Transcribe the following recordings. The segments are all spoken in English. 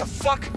the fuck?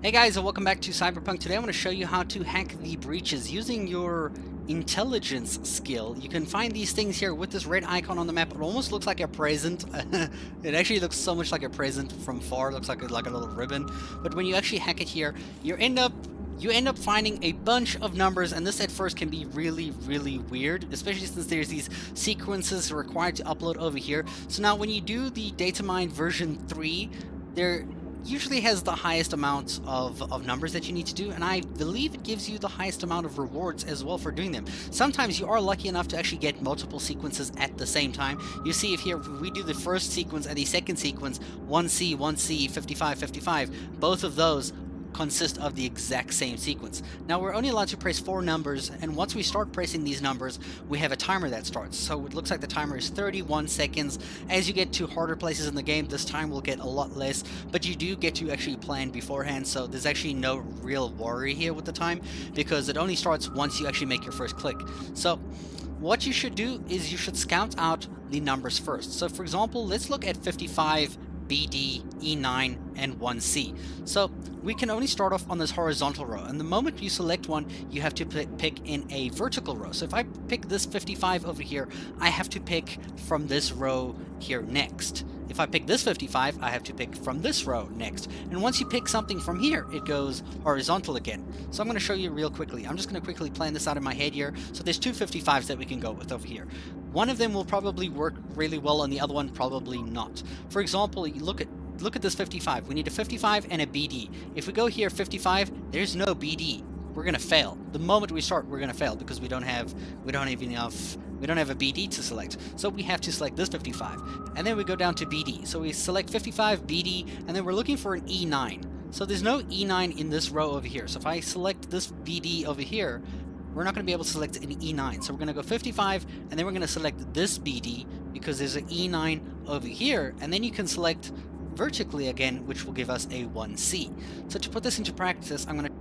Hey guys, and welcome back to Cyberpunk. Today I want to show you how to hack the breaches using your intelligence skill. You can find these things here with this red icon on the map. It almost looks like a present. It actually looks so much like a present from far. It looks like a little ribbon. But when you actually hack it here, you end up finding a bunch of numbers, and this at first can be really weird, especially since there's these sequences required to upload over here. So now when you do the data mine version 3, there usually has the highest amount of numbers that you need to do, and I believe it gives you the highest amount of rewards as well for doing them. Sometimes you are lucky enough to actually get multiple sequences at the same time. You see if here we do the first sequence and the second sequence, 1C, 1C, 55, 55, both of those consist of the exact same sequence. Now we're only allowed to press 4 numbers, and once we start pressing these numbers, we have a timer that starts. So it looks like the timer is 31 seconds. As you get to harder places in the game, this time will get a lot less, but you do get to actually plan beforehand, so there's actually no real worry here with the time, because it only starts once you actually make your first click. So what you should do is you should scout out the numbers first. So for example, let's look at 55, BD, E9, and 1C. So we can only start off on this horizontal row, and the moment you select one, you have to pick in a vertical row. So if I pick this 55 over here, I have to pick from this row here next. If I pick this 55, I have to pick from this row next. And once you pick something from here, it goes horizontal again. So I'm going to show you real quickly. I'm just going to quickly plan this out in my head here. So there's two 55s that we can go with over here. One of them will probably work really well and the other one probably not. For example, you look at this 55. We need a 55 and a BD. If we go here 55, there's no BD. We're going to fail. The moment we start, we're going to fail because we don't have a BD to select. So we have to select this 55. And then we go down to BD. So we select 55, BD, and then we're looking for an E9. So there's no E9 in this row over here. So if I select this BD over here, we're not going to be able to select an E9. So we're going to go 55, and then we're going to select this BD because there's an E9 over here. And then you can select vertically again, which will give us a 1C. So to put this into practice, I'm going to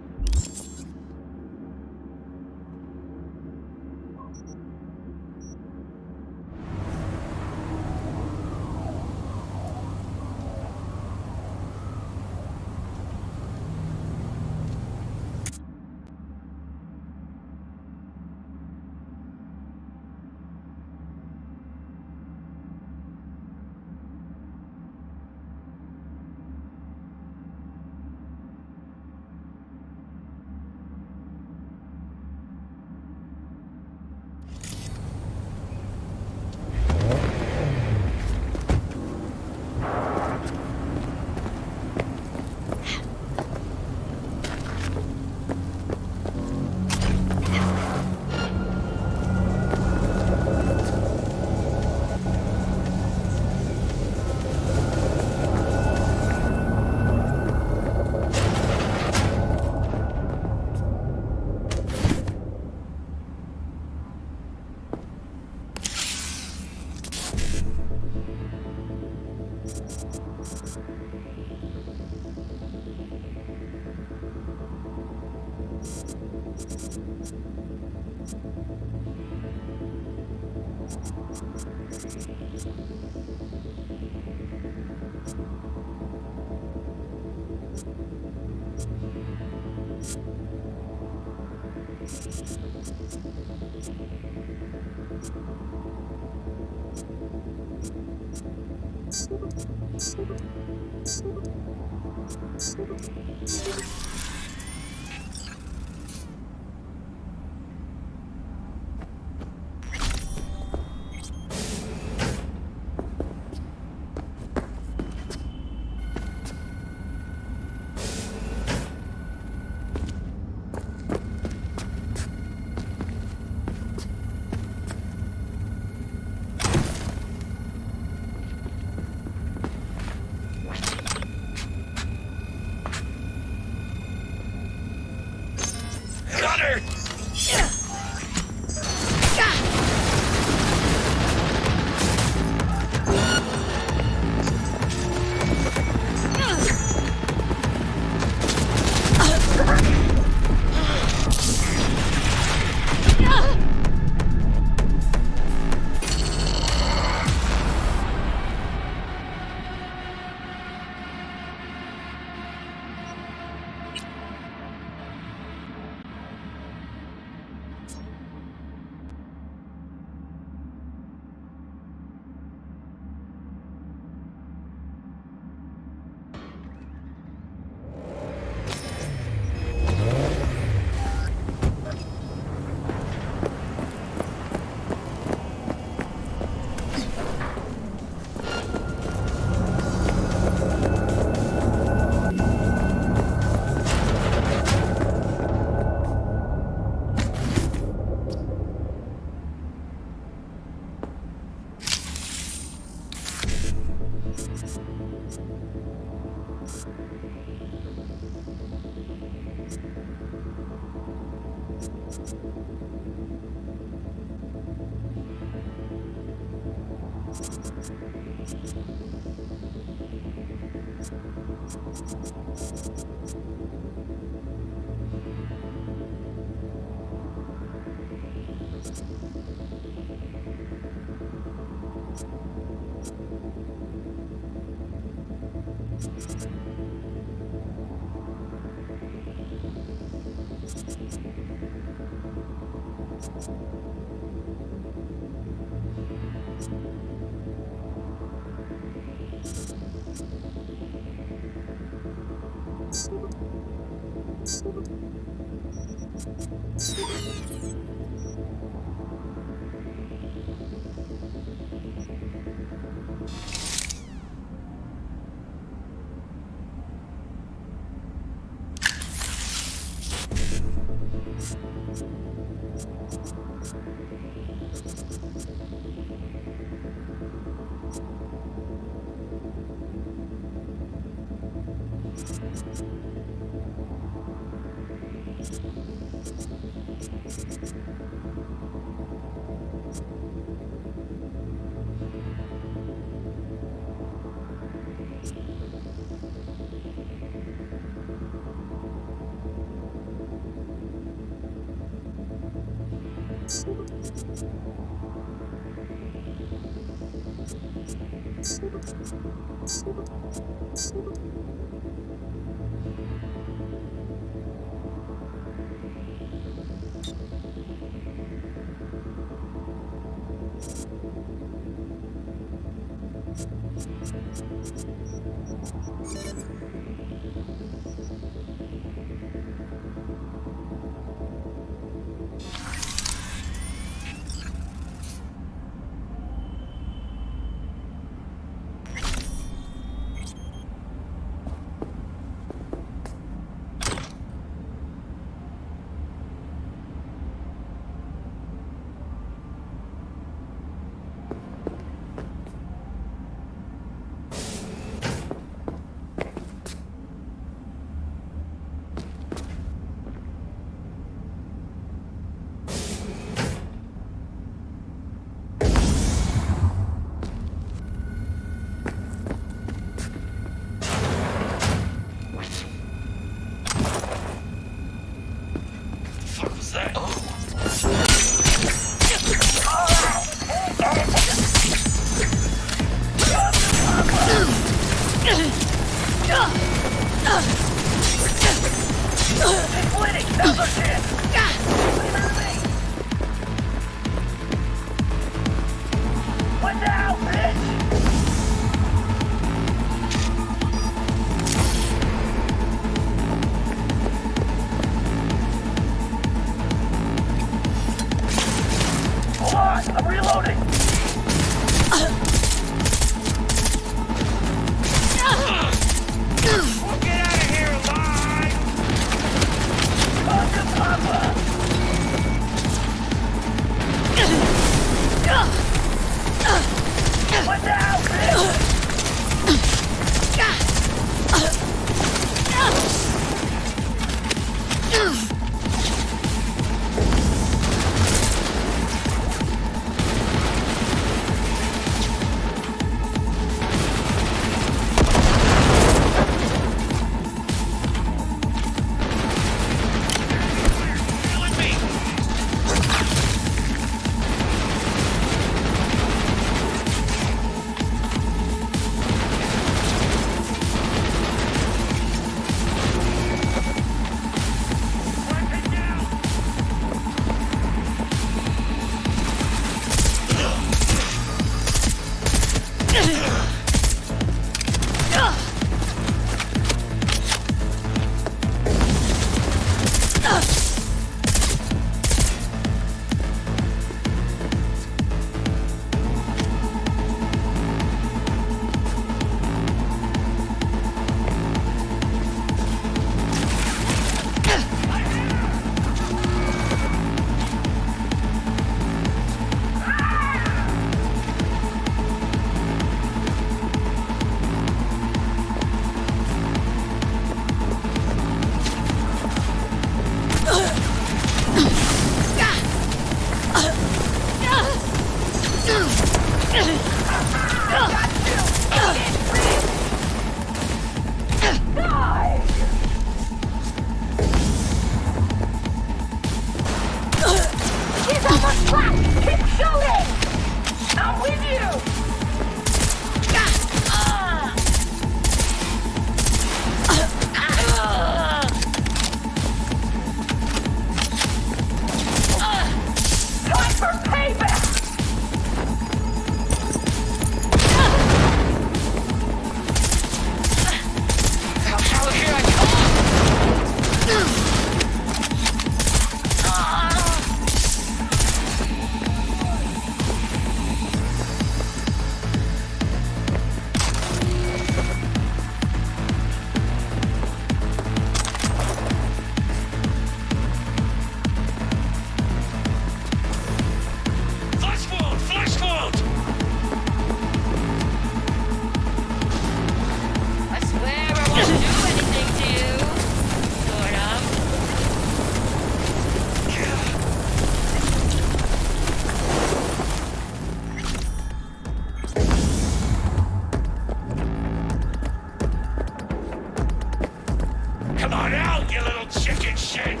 Shit!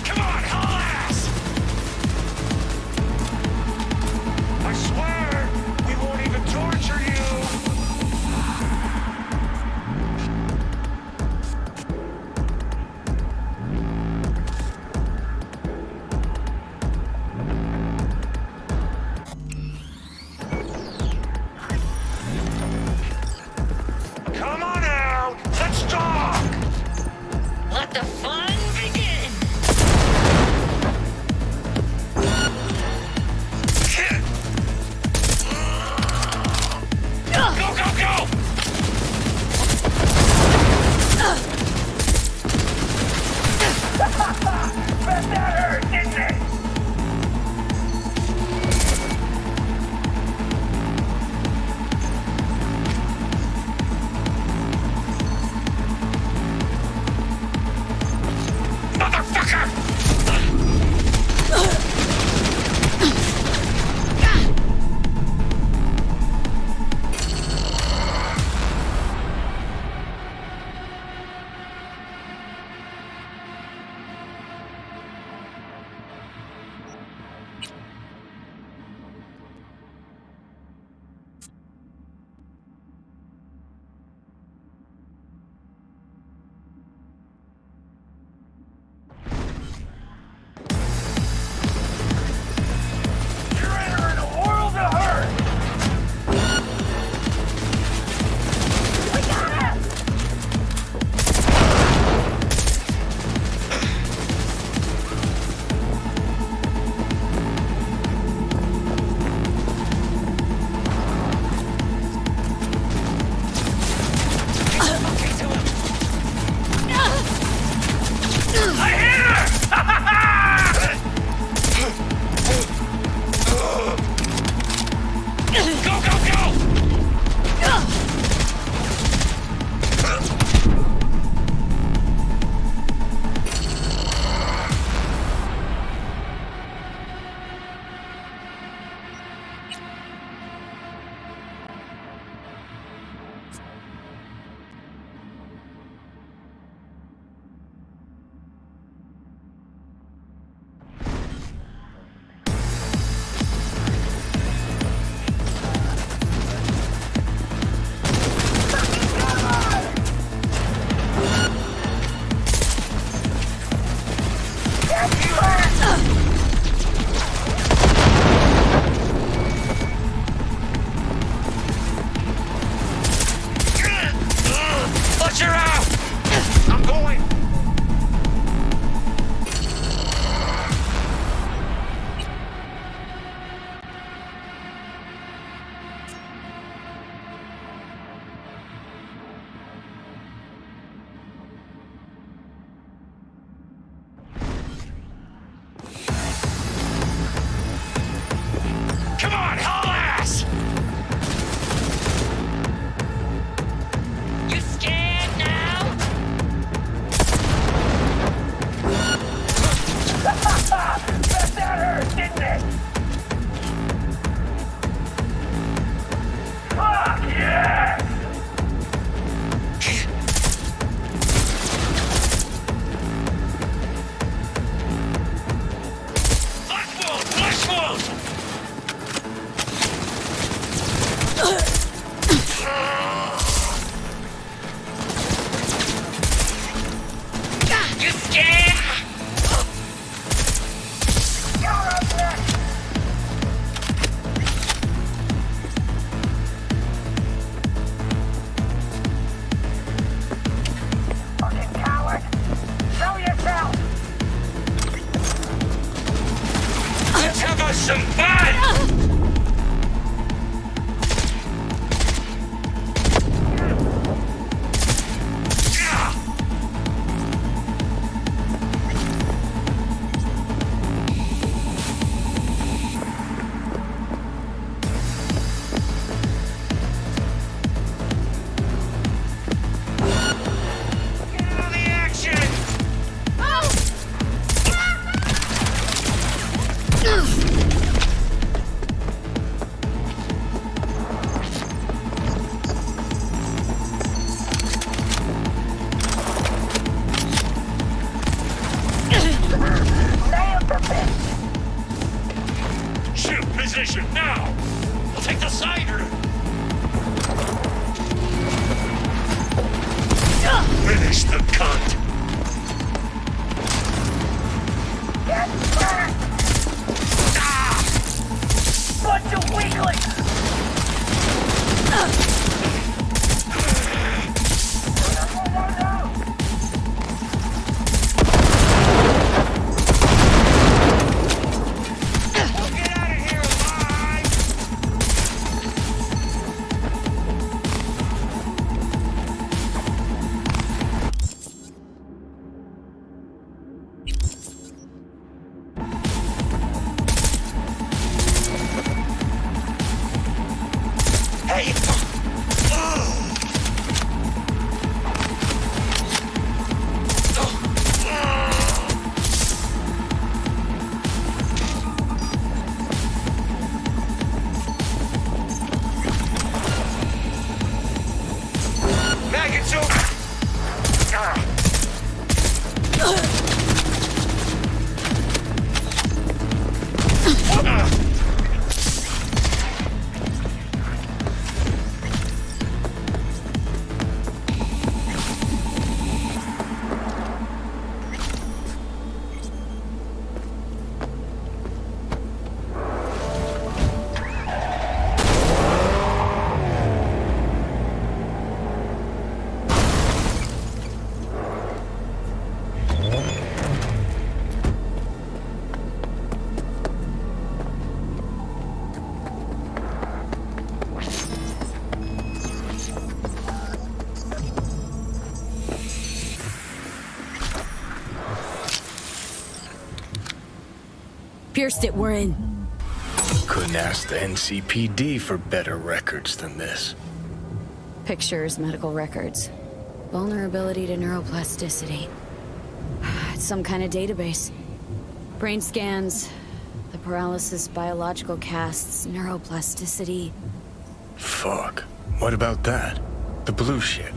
Come on, haul ass! I swear, we won't even torture you! Come on out! Let's talk! Let the fun begin! Go, go, go! Bet that hurt, didn't it? Smash the cunt! Bunch of weaklings! Pierced it, we're in. Couldn't ask the NCPD for better records than this. Pictures, medical records. Vulnerability to neuroplasticity. It's some kind of database. Brain scans, the paralysis, biological casts, neuroplasticity. Fuck. What about that? The blue shit.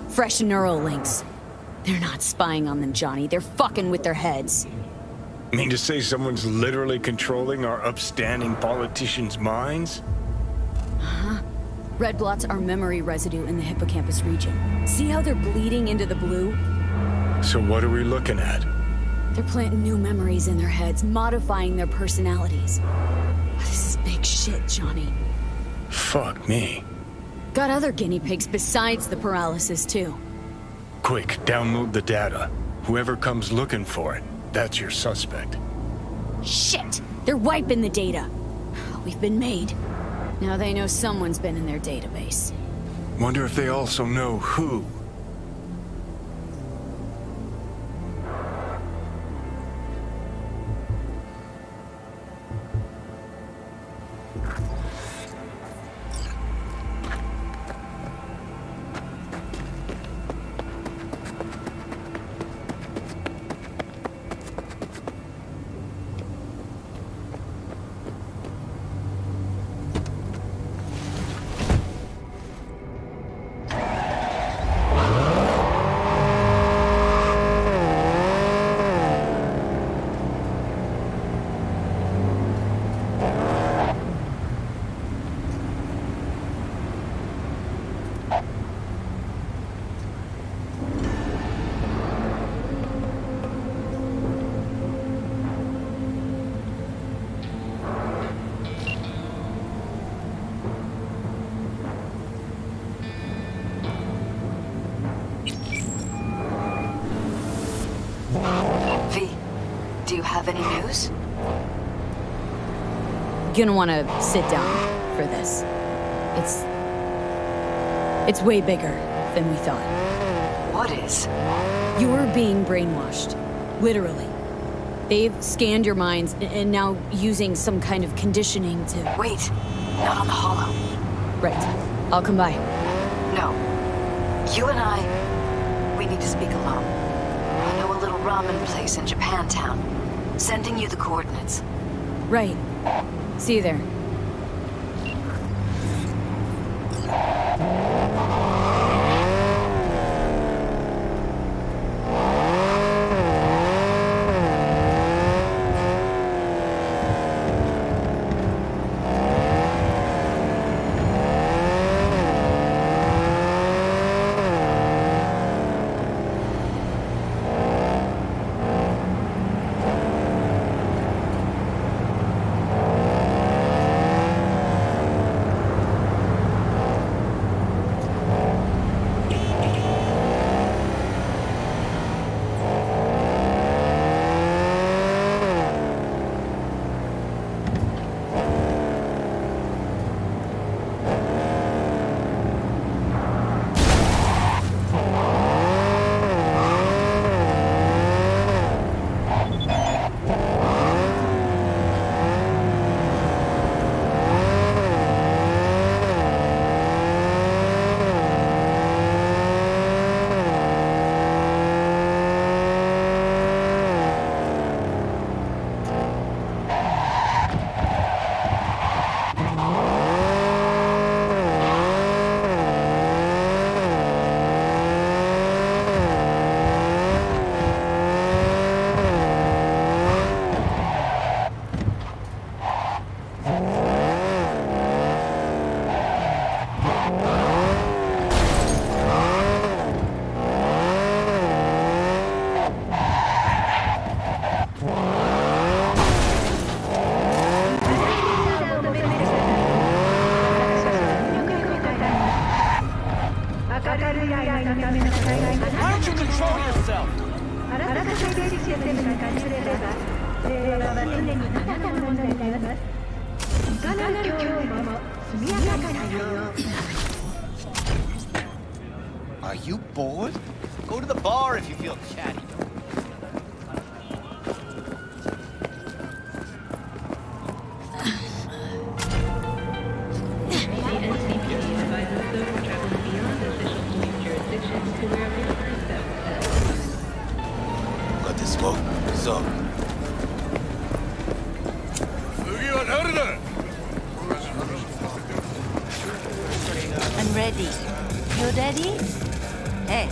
Fresh neural links. They're not spying on them, Johnny. They're fucking with their heads. Mean to say someone's literally controlling our upstanding politicians' minds? Uh-huh. Red blots are memory residue in the hippocampus region. See how they're bleeding into the blue? So what are we looking at? They're planting new memories in their heads, modifying their personalities. This is big shit, Johnny. Fuck me. Got other guinea pigs besides the paralysis, too. Quick, download the data. Whoever comes looking for it, that's your suspect. Shit! They're wiping the data. We've been made. Now they know someone's been in their database. Wonder if they also know who. Do you have any news? You're gonna wanna sit down for this. It's way bigger than we thought. What is? You're being brainwashed. Literally. They've scanned your minds and now using some kind of conditioning to... Wait, not on the hollow. Right. I'll come by. No. You and I, we need to speak alone. I know a little ramen place in Japantown. Sending you the coordinates. Right. See you there. Why don't you control yourself? Are you bored? Go to the bar if you feel chatty. Got the smoke? So. I'm ready. You ready? Hey.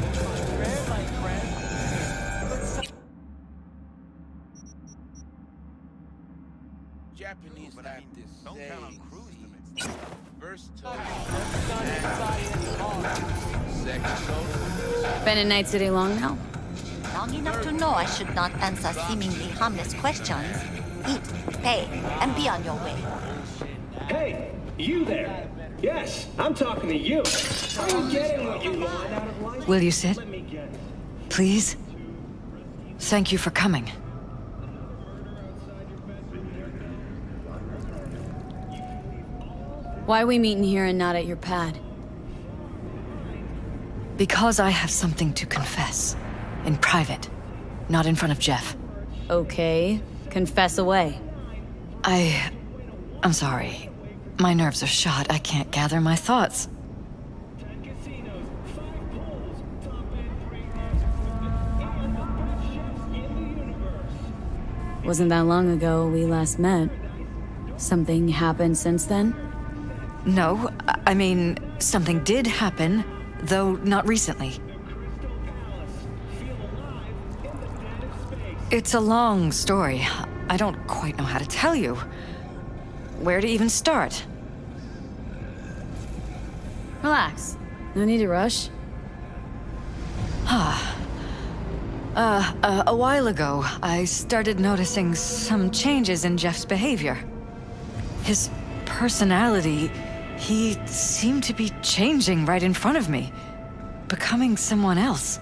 Japanese like this. Don't count on cruise to mix. Versatile. Been in Night City long now? Long enough to know I should not answer seemingly harmless questions. Eat, pay, and be on your way. Hey, you there. Yes, I'm talking to you. Are you getting what you want out of life? Will you sit? Please? Thank you for coming. Why are we meeting here and not at your pad? Because I have something to confess. In private. Not in front of Jeff. Okay, confess away. I'm sorry. My nerves are shot. I can't gather my thoughts. Wasn't that long ago we last met. Something happened since then? No, I mean, something did happen, though not recently. It's a long story. I don't quite know how to tell you. Where to even start? Relax. No need to rush. A while ago, I started noticing some changes in Jeff's behavior. His personality, he seemed to be changing right in front of me. Becoming someone else.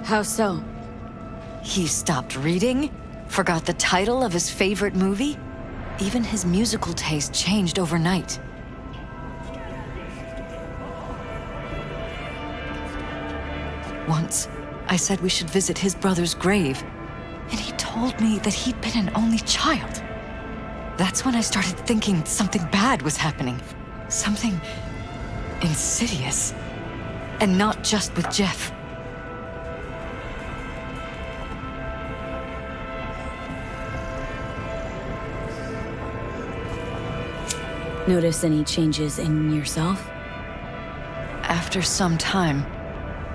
How so? He stopped reading, forgot the title of his favorite movie. Even his musical taste changed overnight. Once, I said we should visit his brother's grave, and he told me that he'd been an only child. That's when I started thinking something bad was happening. Something insidious. And not just with Jeff. Notice any changes in yourself? After some time,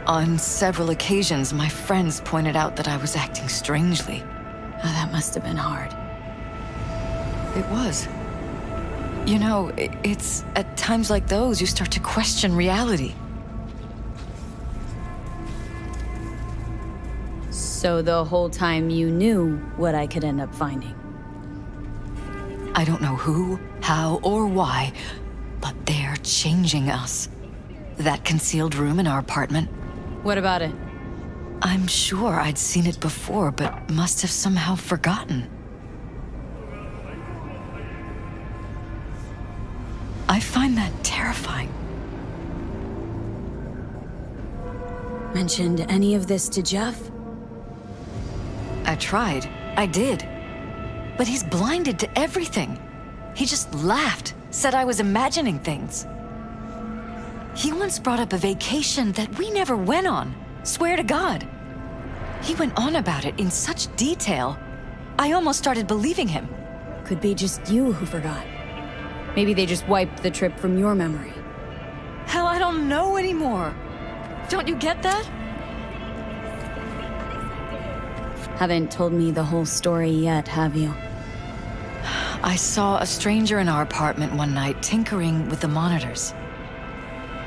on several occasions, my friends pointed out that I was acting strangely. Oh, that must have been hard. It was. You know, it's at times like those you start to question reality. So the whole time you knew what I could end up finding? I don't know who, how, or why, but they're changing us. That concealed room in our apartment. What about it? I'm sure I'd seen it before, but must have somehow forgotten. I find that terrifying. Mentioned any of this to Jeff? I tried. I did. But he's blinded to everything. He just laughed, said I was imagining things. He once brought up a vacation that we never went on. Swear to God. He went on about it in such detail. I almost started believing him. Could be just you who forgot. Maybe they just wiped the trip from your memory. Hell, I don't know anymore. Don't you get that? Haven't told me the whole story yet, have you? I saw a stranger in our apartment one night tinkering with the monitors.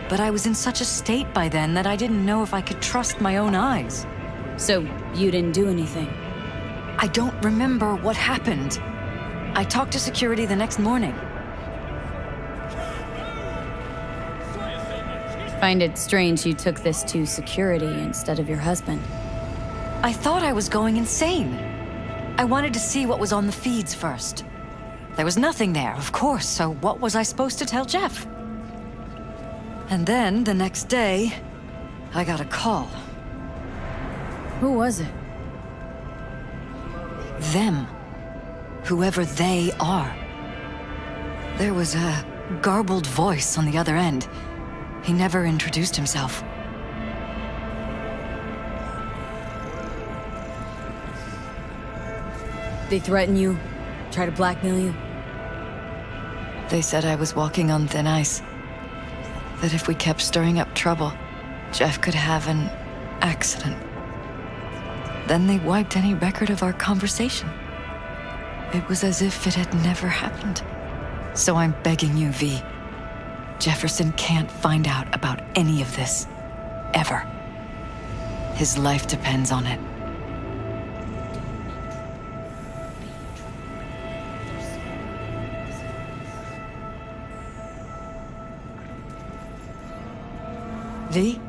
But I was in such a state by then that I didn't know if I could trust my own eyes. So, you didn't do anything? I don't remember what happened. I talked to security the next morning. Find it strange you took this to security instead of your husband. I thought I was going insane. I wanted to see what was on the feeds first. There was nothing there, of course, so what was I supposed to tell Jeff? And then, the next day, I got a call. Who was it? Them. Whoever they are. There was a garbled voice on the other end. He never introduced himself. They threaten you? Try to blackmail you? They said I was walking on thin ice. That if we kept stirring up trouble, Jeff could have an accident. Then they wiped any record of our conversation. It was as if it had never happened. So I'm begging you, V. Jefferson can't find out about any of this. Ever. His life depends on it. V?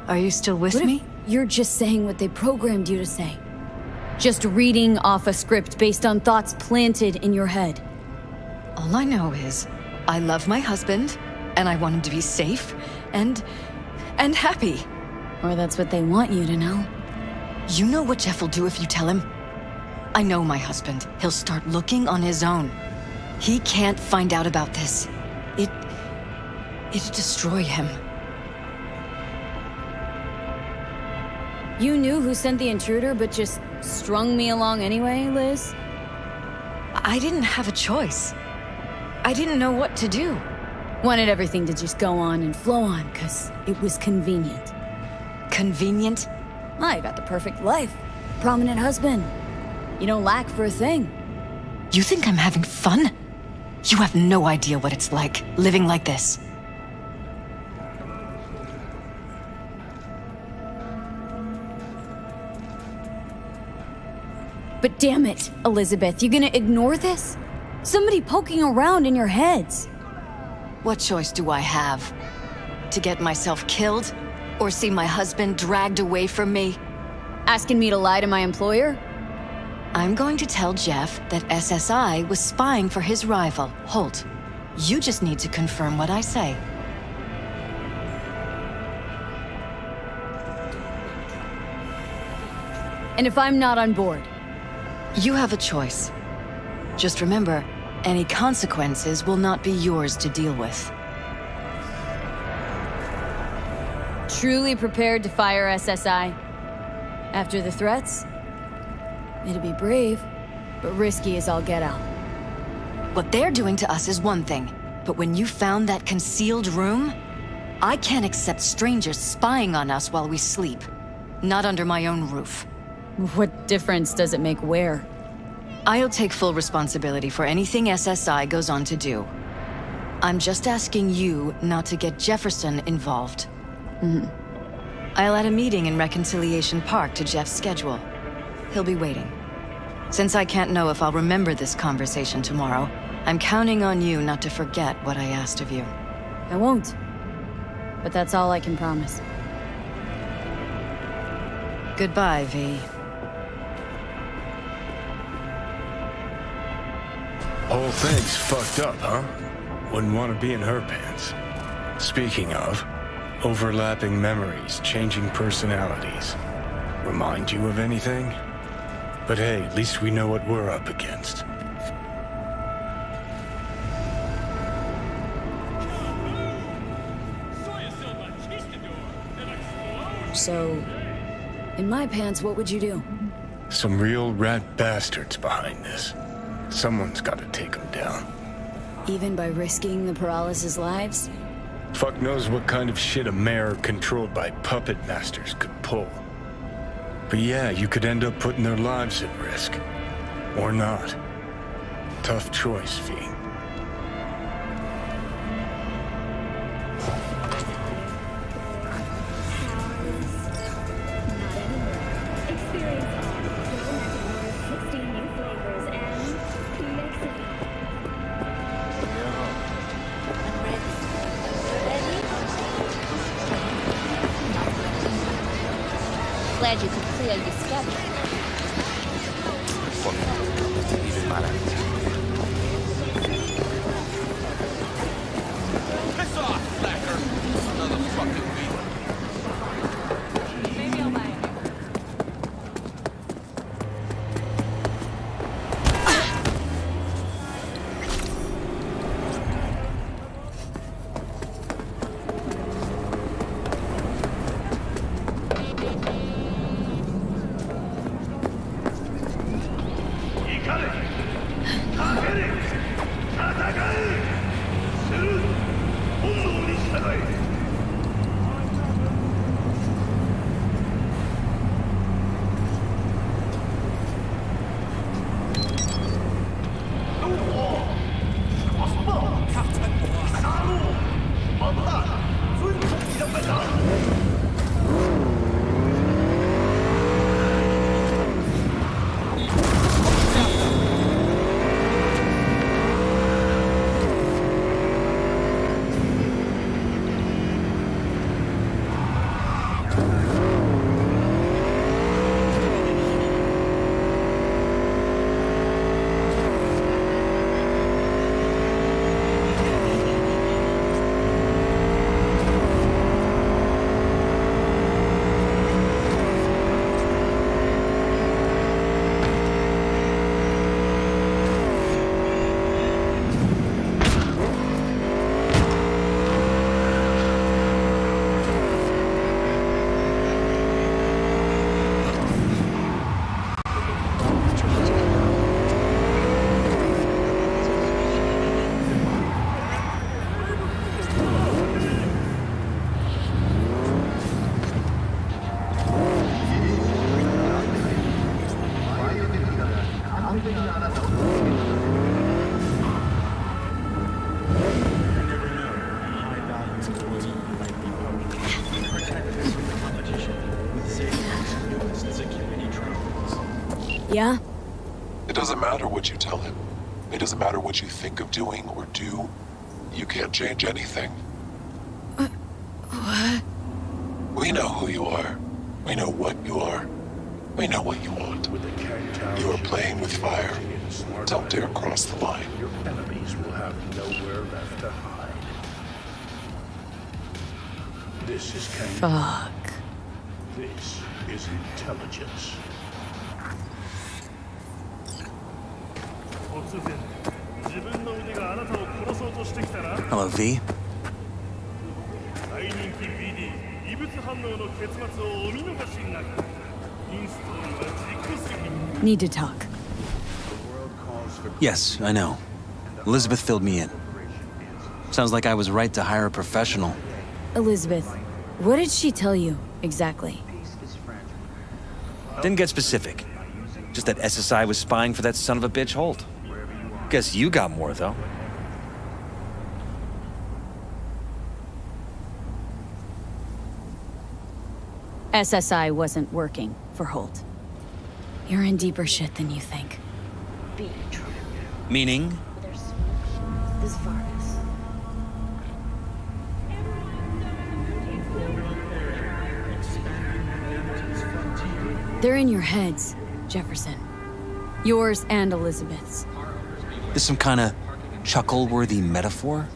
Are you still with me? You're just saying what they programmed you to say. Just reading off a script based on thoughts planted in your head. All I know is, I love my husband, and I want him to be safe, and happy. Or that's what they want you to know. You know what Jeff will do if you tell him? I know my husband. He'll start looking on his own. He can't find out about this. It'd destroy him. You knew who sent the intruder, but just strung me along anyway, Liz? I didn't have a choice. I didn't know what to do. Wanted everything to just go on and flow on, because it was convenient. Convenient? I got the perfect life. Prominent husband. You don't lack for a thing. You think I'm having fun? You have no idea what it's like, living like this. But damn it, Elizabeth, you gonna ignore this? Somebody poking around in your heads. What choice do I have? To get myself killed? Or see my husband dragged away from me? Asking me to lie to my employer? I'm going to tell Jeff that SSI was spying for his rival, Holt. You just need to confirm what I say. And if I'm not on board? You have a choice. Just remember, any consequences will not be yours to deal with. Truly prepared to fire SSI? After the threats? It'd be brave, but risky as all get out. What they're doing to us is one thing, but when you found that concealed room, I can't accept strangers spying on us while we sleep. Not under my own roof. What difference does it make where? I'll take full responsibility for anything SSI goes on to do. I'm just asking you not to get Jefferson involved. I'll add a meeting in Reconciliation Park to Jeff's schedule. He'll be waiting. Since I can't know if I'll remember this conversation tomorrow, I'm counting on you not to forget what I asked of you. I won't. But that's all I can promise. Goodbye, V. Whole thing's fucked up, huh? Wouldn't want to be in her pants. Speaking of, overlapping memories, changing personalities. Remind you of anything? But hey, at least we know what we're up against. So, in my pants, what would you do? Some real rat bastards behind this. Someone's got to take them down. Even by risking the paralysis lives? Fuck knows what kind of shit a mayor controlled by puppet masters could pull. But yeah, you could end up putting their lives at risk. Or not. Tough choice, V. Glad you could clear your schedule. Piss off, slacker! Another fucking week. Maybe I'll buy it. Yeah? It doesn't matter what you tell him. It doesn't matter what you think of doing or do. You can't change anything. What? We know who you are. We know what you are. We know what you want. You are playing with fire. Don't dare cross the line. Your enemies will have nowhere left to hide. This is Kang. Fuck. This is intelligence. Hello, V. Need to talk. Yes, I know. Elizabeth filled me in. Sounds like I was right to hire a professional. Elizabeth, what did she tell you, exactly? Didn't get specific. Just that SSI was spying for that son of a bitch Holt. Guess you got more, though. SSI wasn't working for Holt. You're in deeper shit than you think. Meaning? This virus. They're in your heads, Jefferson. Yours and Elizabeth's. This some kind of chuckle-worthy metaphor?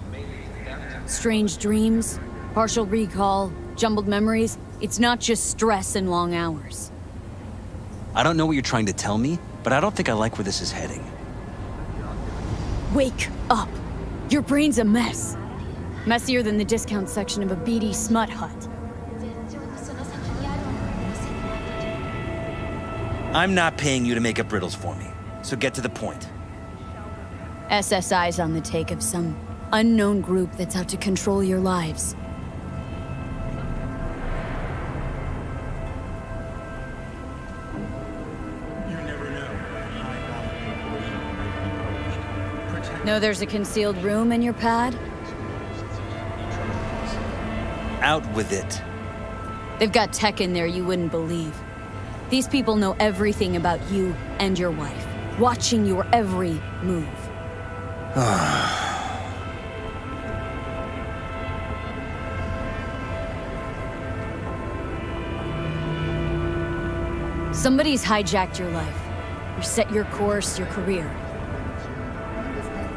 Strange dreams, partial recall, jumbled memories. It's not just stress and long hours. I don't know what you're trying to tell me, but I don't think I like where this is heading. Wake up! Your brain's a mess. Messier than the discount section of a beady smut hut. I'm not paying you to make up riddles for me, so get to the point. SSI's on the take of some unknown group that's out to control your lives. Know there's a concealed room in your pad? Out with it. They've got tech in there you wouldn't believe. These people know everything about you and your wife, watching your every move. Somebody's hijacked your life. Or set your course, your career.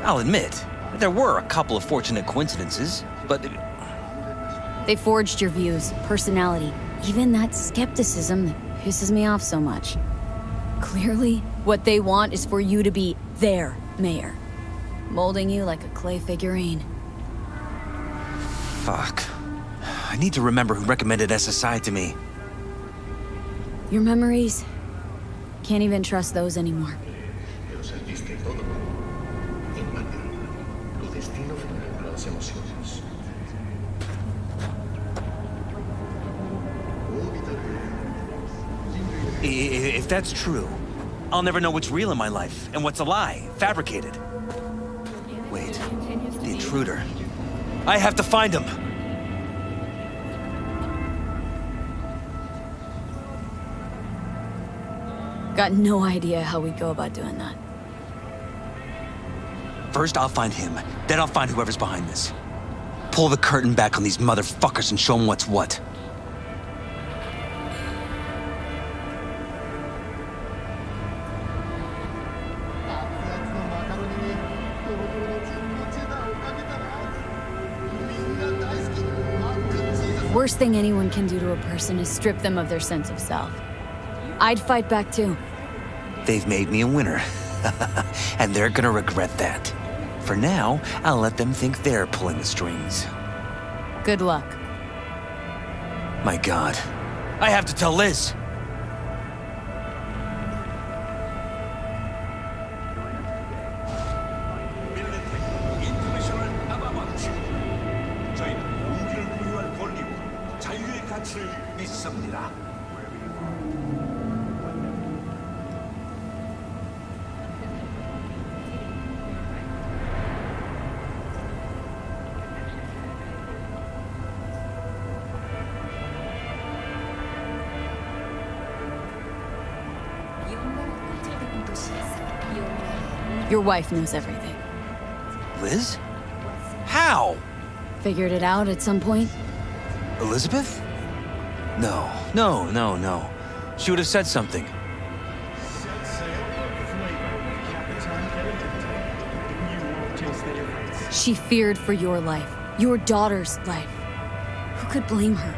I'll admit, there were a couple of fortunate coincidences, but... They forged your views, personality, even that skepticism that pisses me off so much. Clearly, what they want is for you to be their mayor. Molding you like a clay figurine. Fuck. I need to remember who recommended SSI to me. Your memories? Can't even trust those anymore. If that's true, I'll never know what's real in my life and what's a lie, fabricated. Wait, the intruder. I have to find him! Got no idea how we'd go about doing that. First, I'll find him. Then I'll find whoever's behind this. Pull the curtain back on these motherfuckers and show them what's what. Worst thing anyone can do to a person is strip them of their sense of self. I'd fight back too. They've made me a winner. And they're gonna regret that. For now, I'll let them think they're pulling the strings. Good luck. My God. I have to tell Liz! Your wife knows everything. Liz? How? Figured it out at some point? Elizabeth? No. She would have said something. She feared for your life. Your daughter's life. Who could blame her?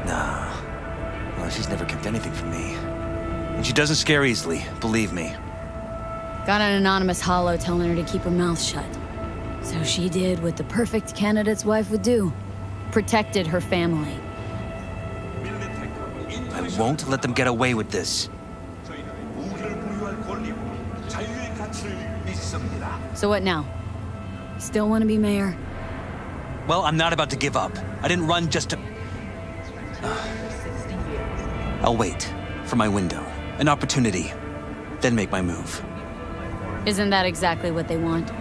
Nah. Well, she's never kept anything from me. And she doesn't scare easily, believe me. Got an anonymous holo telling her to keep her mouth shut. So she did what the perfect candidate's wife would do. Protected her family. I won't let them get away with this. So what now? Still want to be mayor? Well, I'm not about to give up. I didn't run just to... I'll wait for my window, an opportunity, then make my move. Isn't that exactly what they want?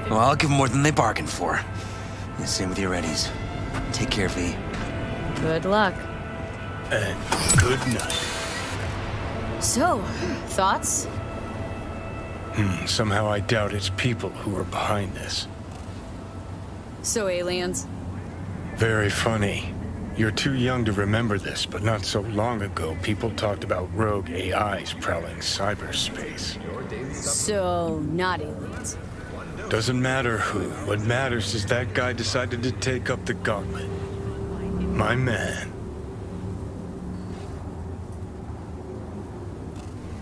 Well, I'll give them more than they bargained for. And same with your Eddies. Take care, V. Good luck. And good night. So, thoughts? Somehow I doubt it's people who are behind this. So aliens? Very funny. You're too young to remember this, but not so long ago, people talked about rogue AIs prowling cyberspace. So, not aliens. Doesn't matter who. What matters is that guy decided to take up the gauntlet. My man.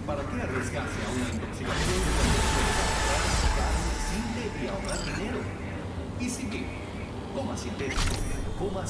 ¿Para qué arriesgarse a una intoxicación sin ahorrar dinero? Y si bien, coma sintético, coma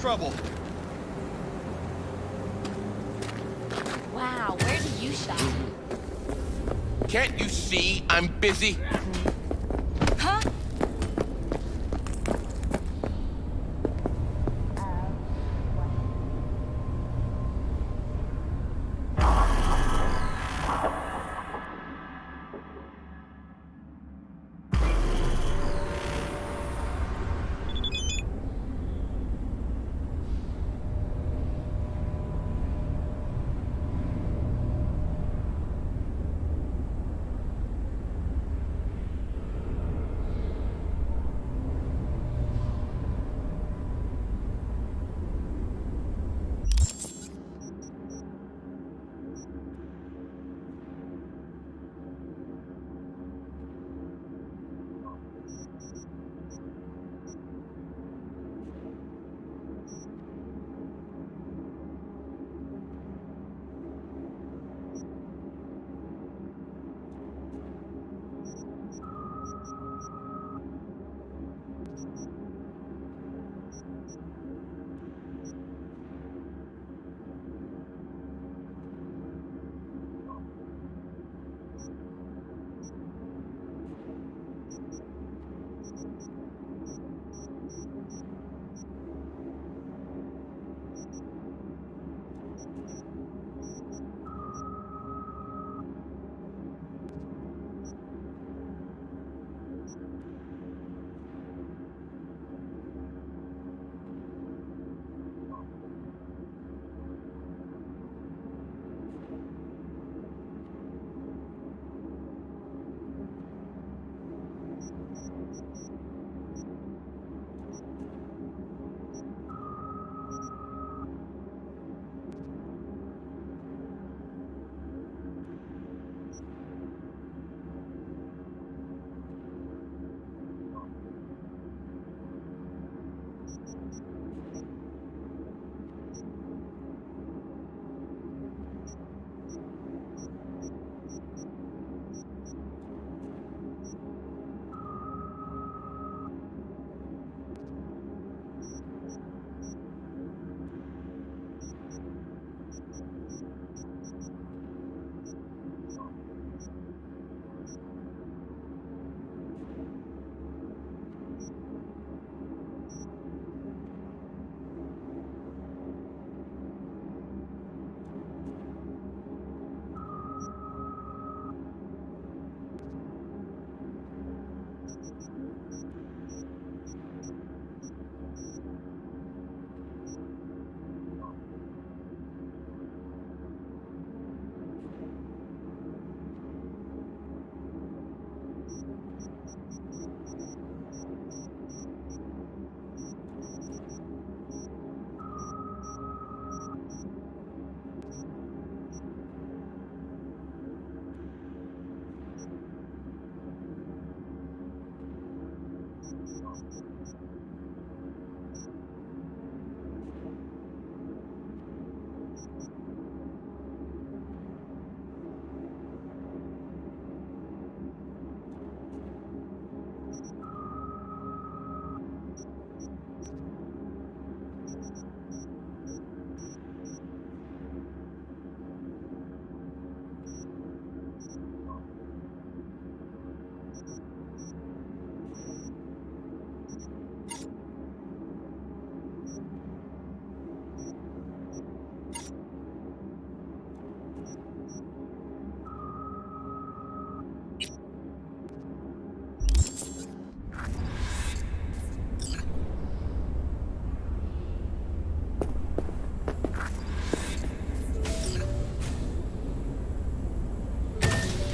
trouble. Wow, where do you shop? Can't you see I'm busy? Huh?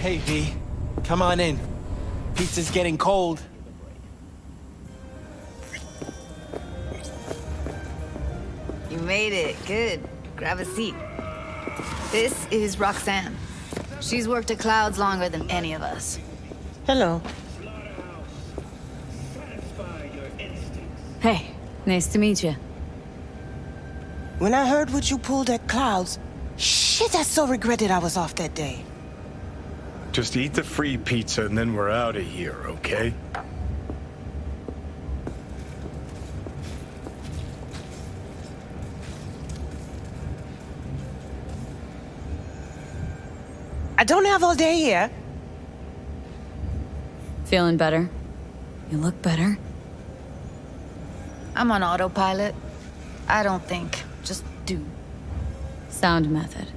Hey, V. Come on in. Pizza's getting cold. You made it. Good. Grab a seat. This is Roxanne. She's worked at Clouds longer than any of us. Hello. Hey, nice to meet you. When I heard what you pulled at Clouds, shit, I so regretted I was off that day. Just eat the free pizza and then we're out of here, okay? don't have all day here. Feeling better? You look better. I'm on autopilot. I don't think, just do. Sound method.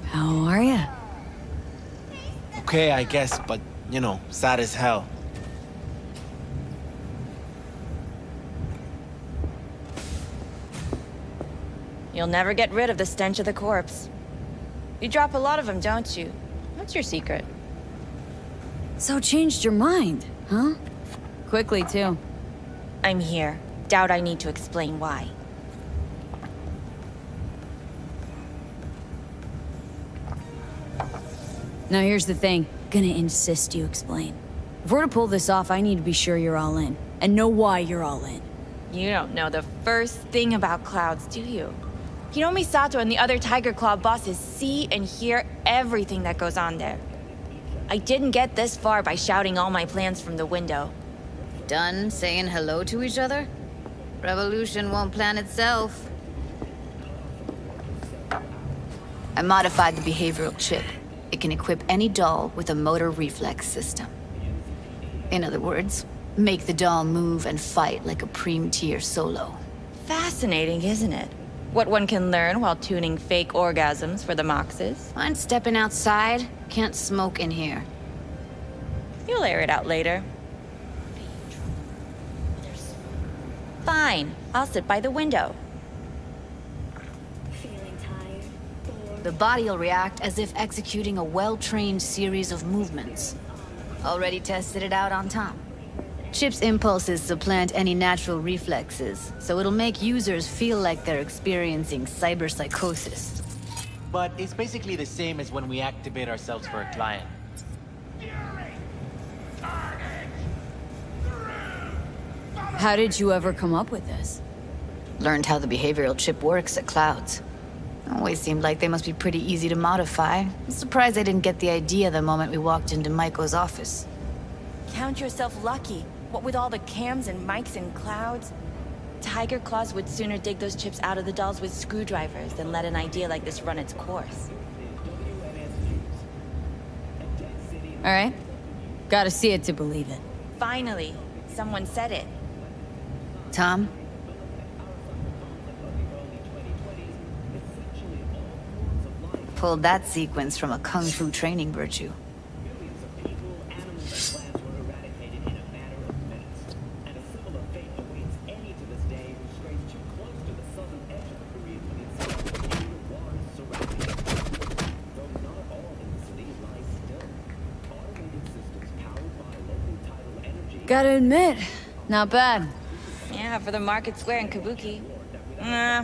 How are ya? Okay, I guess, but, you know, sad as hell. You'll never get rid of the stench of the corpse. You drop a lot of them, don't you? What's your secret? So changed your mind, huh? Quickly, too. I'm here. Doubt I need to explain why. Now here's the thing. Gonna insist you explain. If we're to pull this off, I need to be sure you're all in. And know why you're all in. You don't know the first thing about clouds, do you? You know Misato and the other Tiger Claw bosses see and hear everything that goes on there. I didn't get this far by shouting all my plans from the window. Done saying hello to each other? Revolution won't plan itself. I modified the behavioral chip. It can equip any doll with a motor reflex system. In other words, make the doll move and fight like a Prime-tier solo. Fascinating, isn't it? What one can learn while tuning fake orgasms for the Moxes. Mind stepping outside? Can't smoke in here. You'll air it out later. Fine, I'll sit by the window. The body will react as if executing a well-trained series of movements. Already tested it out on Tom. Chip's impulses supplant any natural reflexes, so it'll make users feel like they're experiencing cyberpsychosis. But it's basically the same as when we activate ourselves for a client. How did you ever come up with this? Learned how the behavioral chip works at Clouds. Always seemed like they must be pretty easy to modify. I'm surprised I didn't get the idea the moment we walked into Maiko's office. Count yourself lucky. What with all the cams and mics and clouds? Tiger Claws would sooner dig those chips out of the dolls with screwdrivers than let an idea like this run its course. All right. Gotta see it to believe it. Finally, someone said it. Tom? Pulled that sequence from a kung fu training virtue. Gotta admit, not bad. Yeah, for the Market Square in Kabuki.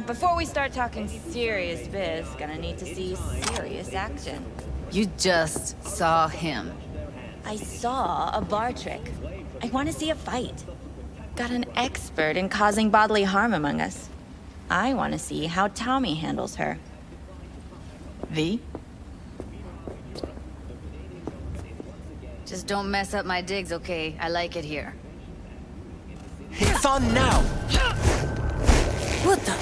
Before we start talking serious biz, gonna need to see serious action. You just saw him. I saw a bar trick. I want to see a fight. Got an expert in causing bodily harm among us. I want to see how Tommy handles her. V? Just don't mess up my digs, okay? I like it here. It's on now! What the?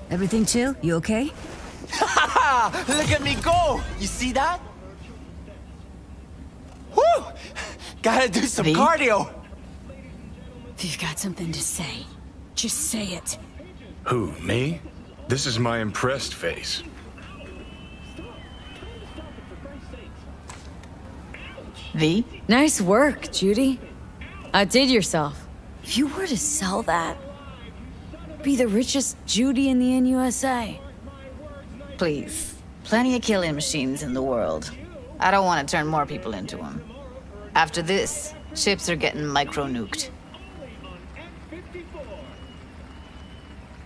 Everything chill? You okay? Look at me go! You see that? Woo! Gotta do some cardio! If you've got something to say, just say it. Who, me? This is my impressed face. V? Nice work, Judy. Outdid yourself. If you were to sell that, be the richest Judy in the NUSA. Please. Plenty of killing machines in the world. I don't want to turn more people into them. After this, ships are getting micro-nuked.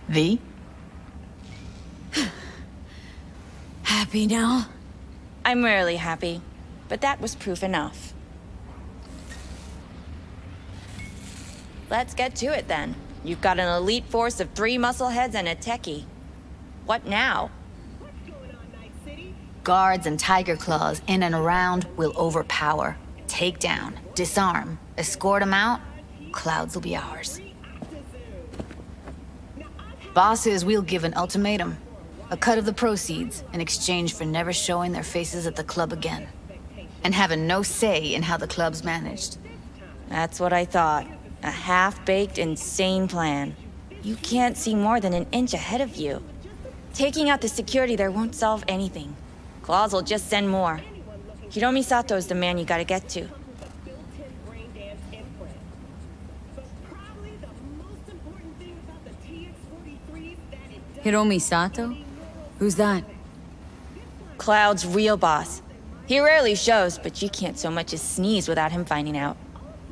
V? Happy now? I'm rarely happy, but that was proof enough. Let's get to it then. You've got an elite force of 3 muscleheads and a techie. What now? Guards and Tiger Claws in and around will overpower, take down, disarm, escort them out. Clouds will be ours. Boss says we'll give an ultimatum. A cut of the proceeds in exchange for never showing their faces at the club again. And having no say in how the club's managed. That's what I thought. A half-baked, insane plan. You can't see more than an inch ahead of you. Taking out the security there won't solve anything. Claws will just send more. Hiromi Sato is the man you gotta get to. Hiromi Sato? Who's that? Cloud's real boss. He rarely shows, but you can't so much as sneeze without him finding out.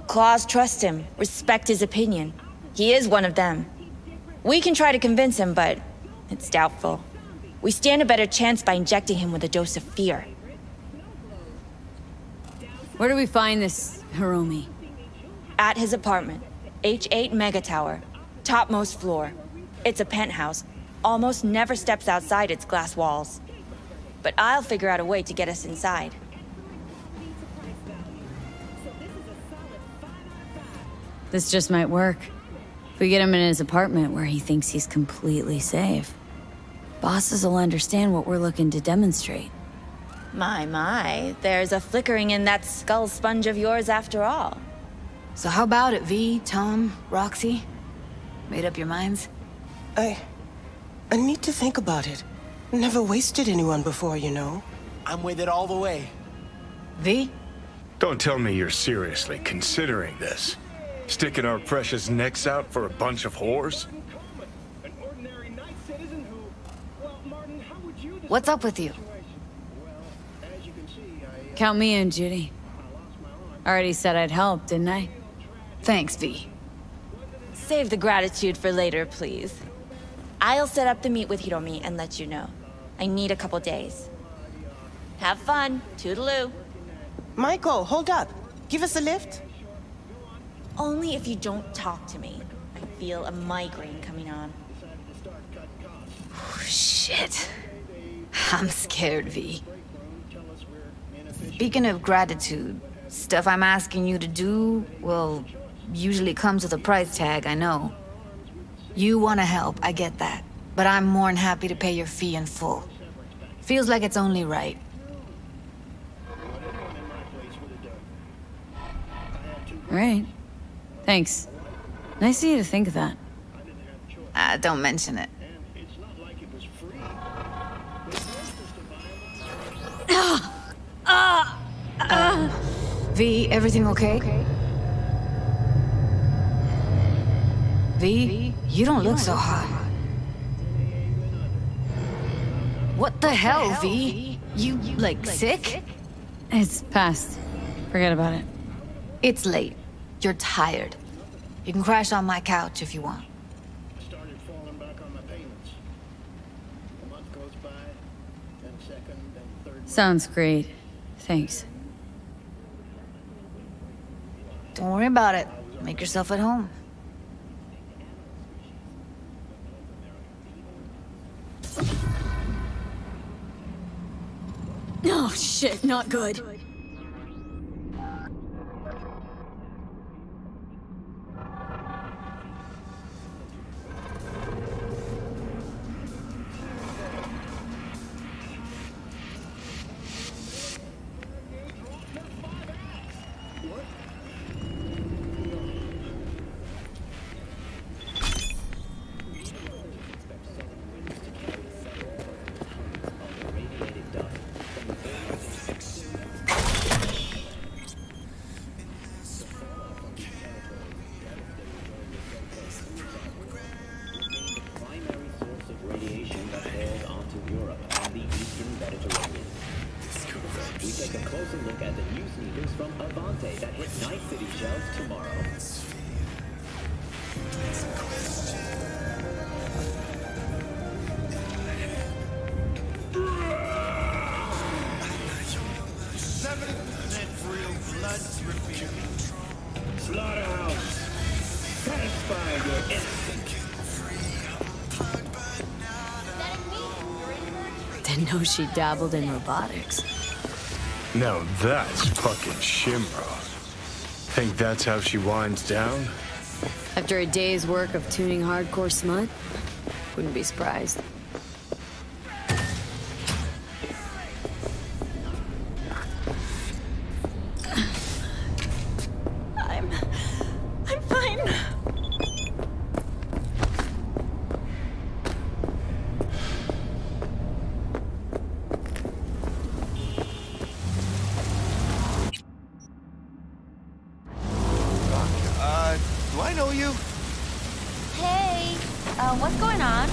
Claws trust him, respect his opinion. He is one of them. We can try to convince him, but it's doubtful. We stand a better chance by injecting him with a dose of fear. Where do we find this Hiromi? At his apartment. H8 Mega Tower. Topmost floor. It's a penthouse. Almost never steps outside its glass walls. But I'll figure out a way to get us inside. This just might work. If we get him in his apartment where he thinks he's completely safe, bosses will understand what we're looking to demonstrate. My, there's a flickering in that skull sponge of yours after all. So how about it, V, Tom, Roxy? Made up your minds? I need to think about it. Never wasted anyone before, you know. I'm with it all the way. V? Don't tell me you're seriously considering this. Sticking our precious necks out for a bunch of whores? What's up with you? Count me in, Judy. Already said I'd help, didn't I? Thanks, V. Save the gratitude for later, please. I'll set up the meet with Hiromi and let you know. I need a couple days. Have fun. Toodaloo. Michael, hold up. Give us a lift. Only if you don't talk to me. I feel a migraine coming on. Shit. I'm scared, V. Speaking of gratitude, stuff I'm asking you to do, well, usually comes with a price tag, I know. You want to help, I get that. But I'm more than happy to pay your fee in full. Feels like it's only right. Right. Thanks. Nice of you to think of that. Don't mention it. V, everything okay? V, you don't look so hot. What the hell, V? You, like, sick? It's past. Forget about it. It's late. You're tired. You can crash on my couch if you want. Sounds great. Thanks. Don't worry about it. Make yourself at home. Oh, shit, not good. Didn't know she dabbled in robotics. Now that's fucking Shimra. Think that's how she winds down? After a day's work of tuning hardcore smut? Wouldn't be surprised. I'm fine. Do I know you? Hey, what's going on?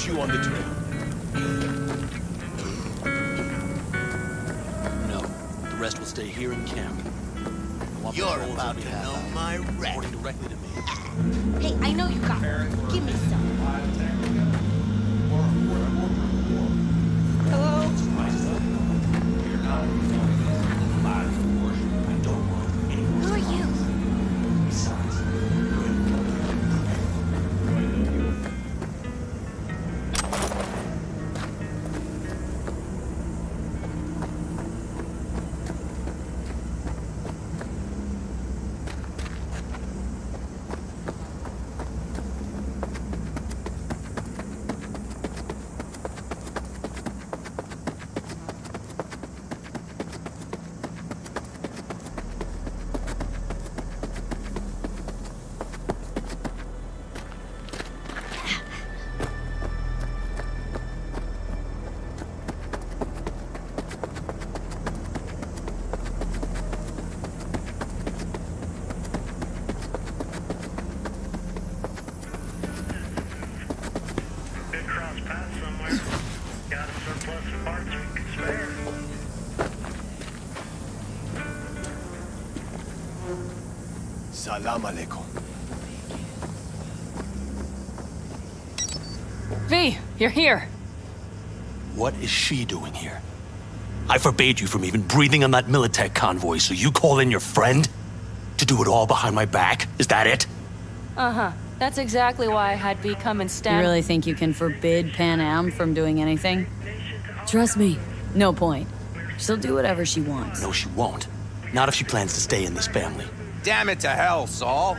put you on the trail. No, the rest will stay here in camp. You're about to know my wreck. Reporting directly to me. Hey, I know you got her. Give me some. Hello? Who are you? Salam alaikum. V, you're here. What is she doing here? I forbade you from even breathing on that Militech convoy, so you call in your friend? To do it all behind my back? Is that it? Uh-huh. That's exactly why I had V come and stand. You really think you can forbid Pan Am from doing anything? Trust me, no point. She'll do whatever she wants. No, she won't. Not if she plans to stay in this family. Damn it to hell, Saul.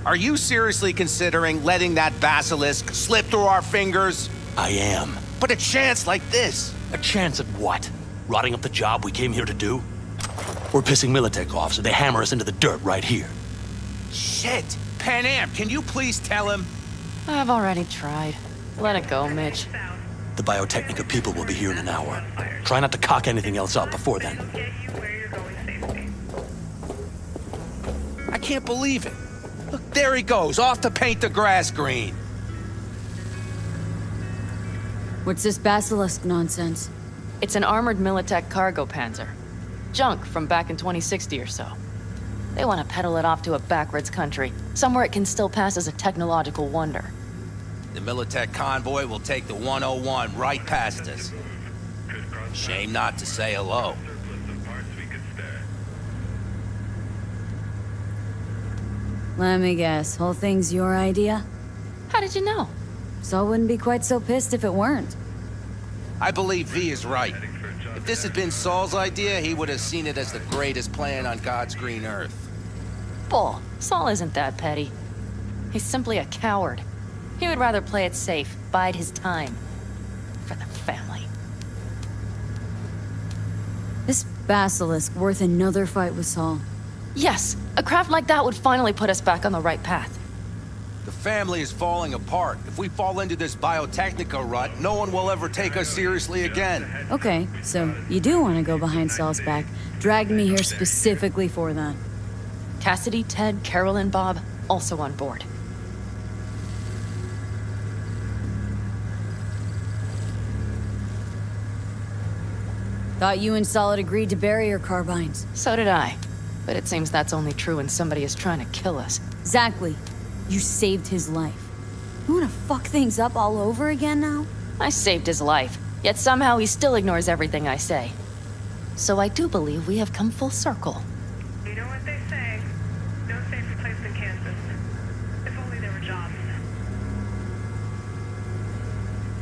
Are you seriously considering letting that basilisk slip through our fingers? I am. But a chance like this. A chance at what? Rotting up the job we came here to do? We're pissing Militech off, so they hammer us into the dirt right here. Shit! Pan Am, can you please tell him? I've already tried. Let it go, Mitch. The Biotechnica people will be here in an hour. Try not to cock anything else up before then. I can't believe it. Look, there he goes, off to paint the grass green. What's this Basilisk nonsense? It's an armored Militech cargo panzer. Junk from back in 2060 or so. They want to peddle it off to a backwards country, somewhere it can still pass as a technological wonder. The Militech convoy will take the 101 right past us. Shame not to say hello. Let me guess, whole thing's your idea? How did you know? Saul wouldn't be quite so pissed if it weren't. I believe V is right. If this had been Saul's idea, he would have seen it as the greatest plan on God's green earth. Bull. Saul isn't that petty. He's simply a coward. He would rather play it safe, bide his time. For the family. This Basilisk worth another fight with Saul? Yes, a craft like that would finally put us back on the right path. The family is falling apart. If we fall into this Biotechnica rut, no one will ever take us seriously again. Okay, so you do want to go behind Saul's back. Dragged me here specifically for that. Cassidy, Ted, Carol, and Bob, also on board. Thought you and Saul had agreed to bury your carbines. So did I. But it seems that's only true when somebody is trying to kill us. Exactly. You saved his life. You wanna fuck things up all over again now? I saved his life, yet somehow he still ignores everything I say. So I do believe we have come full circle. You know what they say? No safer place than Kansas. If only there were jobs.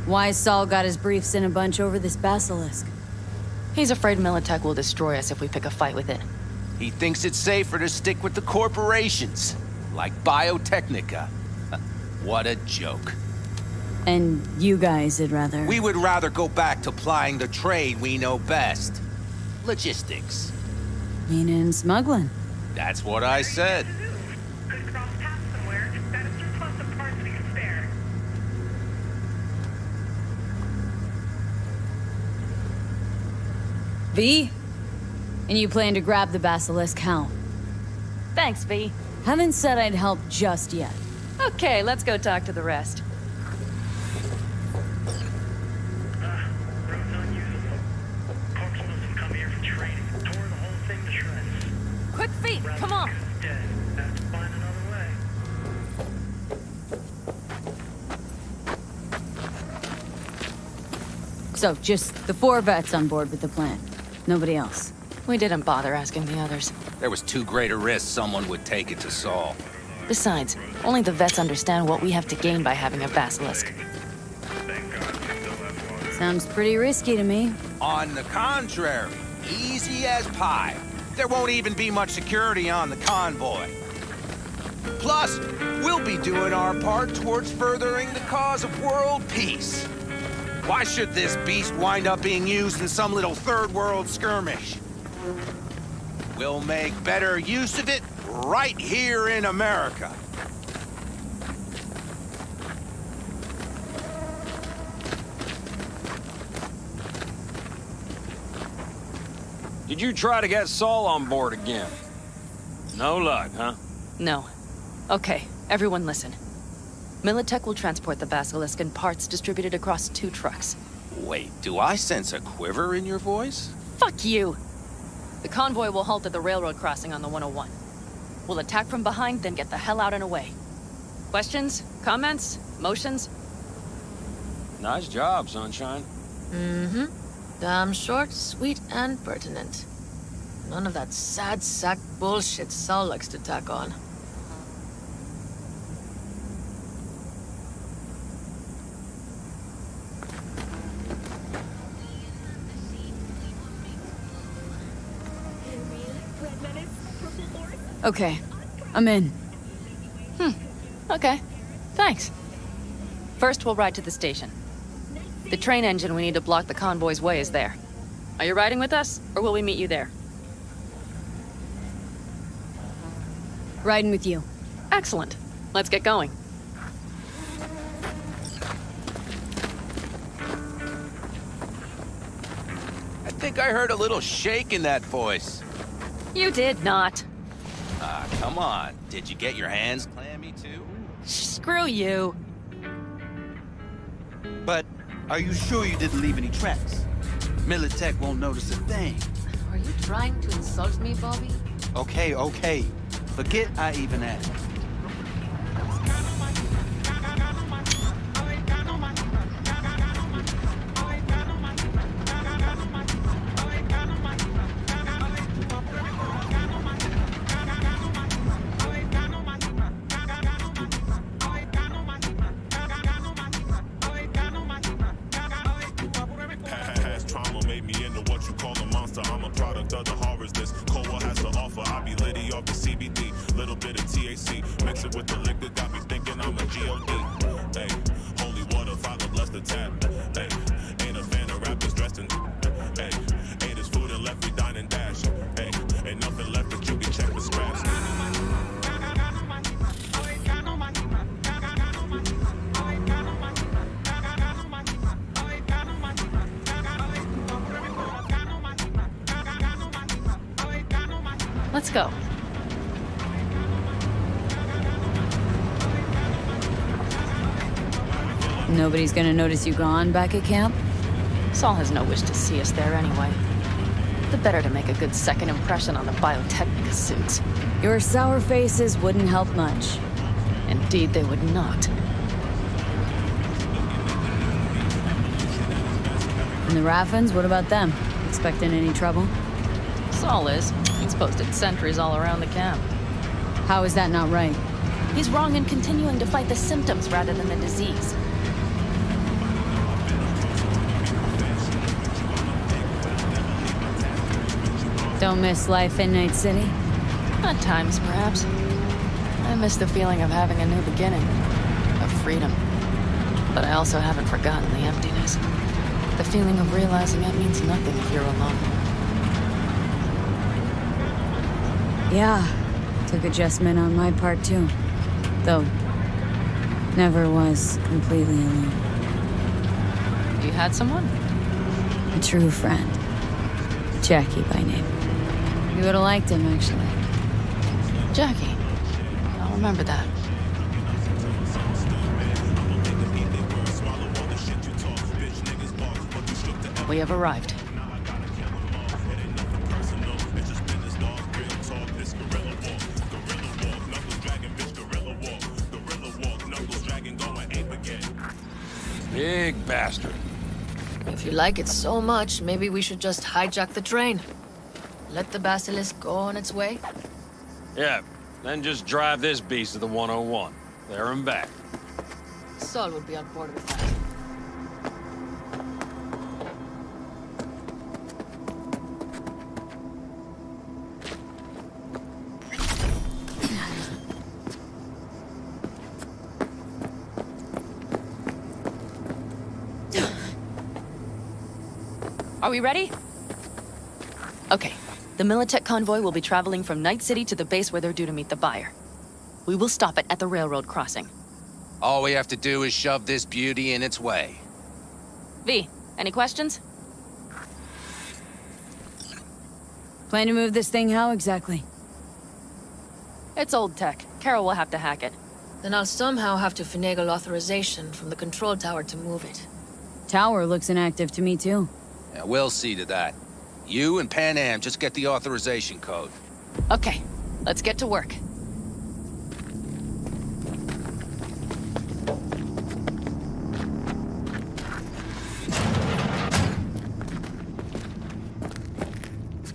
Why Saul got his briefs in a bunch over this Basilisk? He's afraid Militech will destroy us if we pick a fight with it. He thinks it's safer to stick with the corporations, like Biotechnica. What a joke. And you guys would rather... We would rather go back to plying the trade we know best. Logistics. Meaning smuggling. That's what I said. Could cross paths somewhere. Got a surplus of parts we can spare. V? And you plan to grab the Basilisk, how? Thanks, V. Haven't said I'd help just yet. Okay, let's go talk to the rest. So, just the 4 vets on board with the plan. Nobody else. We didn't bother asking the others. There was too great a risk someone would take it to Saul. Besides, only the vets understand what we have to gain by having a Basilisk. Sounds pretty risky to me. On the contrary, easy as pie. There won't even be much security on the convoy. Plus, we'll be doing our part towards furthering the cause of world peace. Why should this beast wind up being used in some little third world skirmish? We'll make better use of it right here in America. Did you try to get Saul on board again? No luck, huh? No. Okay, everyone listen. Militech will transport the Basilisk in parts distributed across 2 trucks. Wait, do I sense a quiver in your voice? Fuck you! The convoy will halt at the railroad crossing on the 101. We'll attack from behind, then get the hell out and away. Questions? Comments? Motions? Nice job, Sunshine. Mm-hmm. Damn short, sweet, and pertinent. None of that sad sack bullshit Saul likes to tack on. Okay, I'm in. Okay. Thanks. First, we'll ride to the station. The train engine we need to block the convoy's way is there. Are you riding with us, or will we meet you there? Riding with you. Excellent. Let's get going. I think I heard a little shake in that voice. You did not. Ah, come on. Did you get your hands clammy too? Screw you. But are you sure you didn't leave any tracks? Militech won't notice a thing. Are you trying to insult me, Bobby? Okay. Forget I even asked. Past trauma made me into what you call a monster. I'm a product of the horrors this Cola has to offer. I be litty off the CBD, little bit of THC. Mix it with the liquor, got me thinking I'm a GOD. Hey, holy water, Father bless the tap. Hey, ain't a fan of rappers dressed in. Hey, ate his food and left me dine and dash. Hey, ain't nothing left that you can check for scraps. Let's go. Nobody's gonna notice you gone back at camp? Saul has no wish to see us there anyway. The better to make a good second impression on the Biotechnica suits. Your sour faces wouldn't help much. Indeed, they would not. And the Raffens, what about them? Expecting any trouble? Saul is. He's posted sentries all around the camp. How is that not right? He's wrong in continuing to fight the symptoms rather than the disease. Don't miss life in Night City? At times, perhaps. I miss the feeling of having a new beginning, of freedom. But I also haven't forgotten the emptiness. The feeling of realizing it means nothing if you're alone. Yeah, took adjustment on my part too. Though, never was completely alone. You had someone? A true friend. Jackie by name. You would've liked him, actually. Jackie. I'll remember that. We have arrived. Big bastard. If you like it so much, maybe we should just hijack the train. Let the Basilisk go on its way. Yeah, then just drive this beast to the 101. There and back. Sol would be on board with that. Are we ready? Okay. The Militech convoy will be traveling from Night City to the base where they're due to meet the buyer. We will stop it at the railroad crossing. All we have to do is shove this beauty in its way. V, any questions? Plan to move this thing how exactly? It's old tech. Carol will have to hack it. Then I'll somehow have to finagle authorization from the control tower to move it. Tower looks inactive to me too. Yeah, we'll see to that. You and Pan Am just get the authorization code. Okay, let's get to work.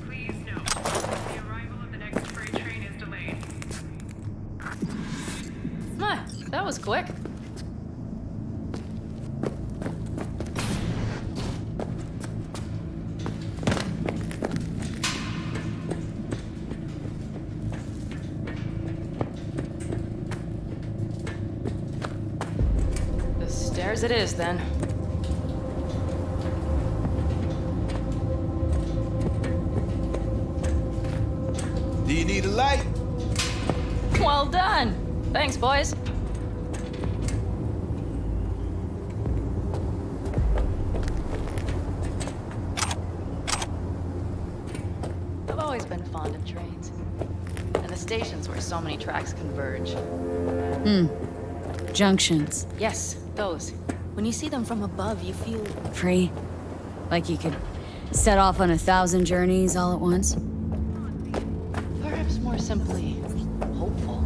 Please note, the arrival of the next freight train is delayed. That was quick. Stairs it is, then. Do you need a light? Well done! Thanks, boys. I've always been fond of trains. And the stations where so many tracks converge. Junctions. Yes, those. When you see them from above, you feel... Free. Like you could set off on 1,000 journeys all at once. Perhaps more simply, hopeful.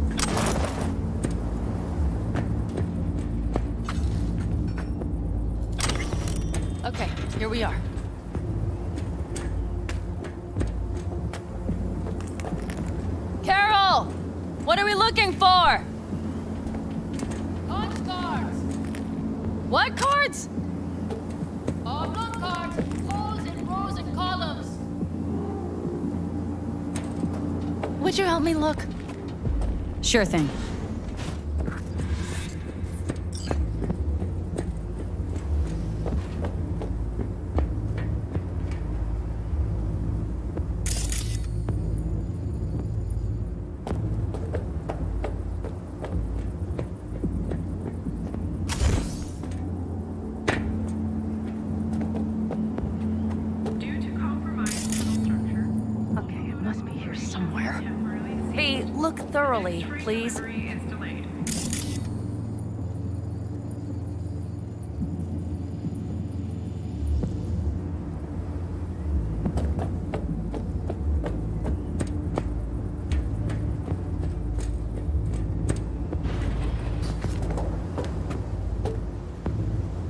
Okay, here we are. Carol! What are we looking for? What cards? Block cards, holes in rows and columns. Would you help me look? Sure thing. Look thoroughly, please.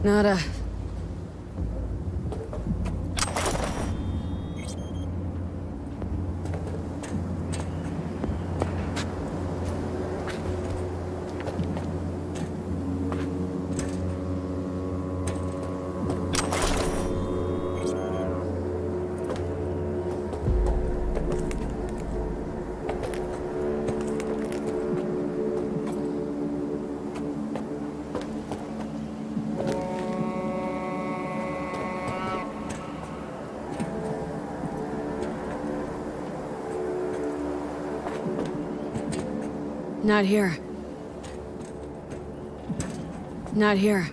Nada. Not here. Not here.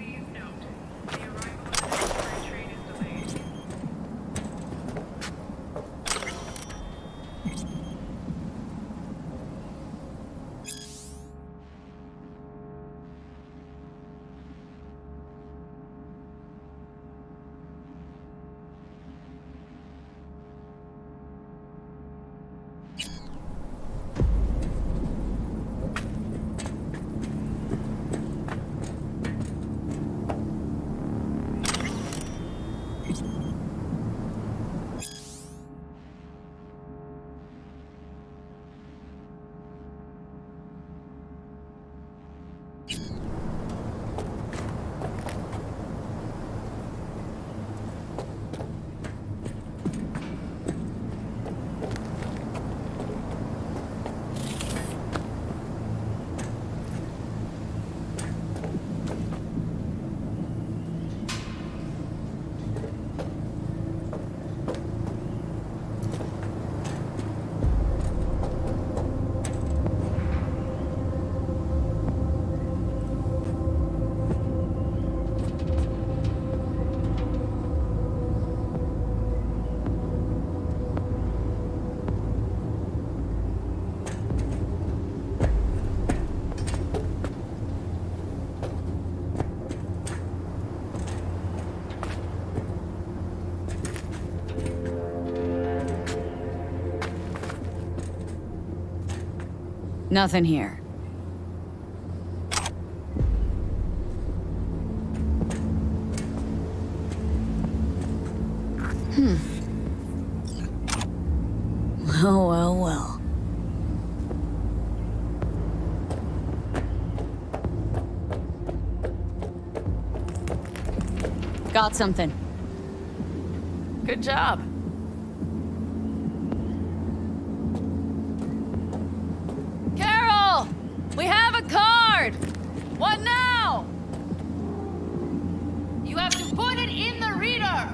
Nothing here. Oh, well, well. Got something. Good job. Carol! We have a card! What now? You have to put it in the reader!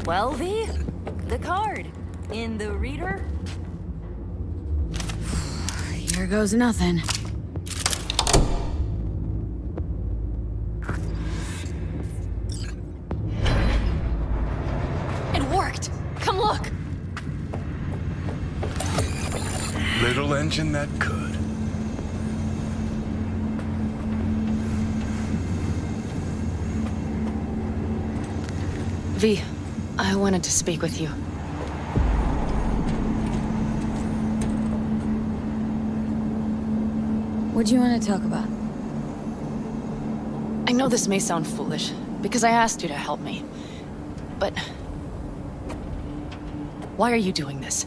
Well, V, the card. In the reader? Here goes nothing. It worked! Come look! Little engine that could. V, I wanted to speak with you. What do you want to talk about? I know this may sound foolish, because I asked you to help me. But... why are you doing this?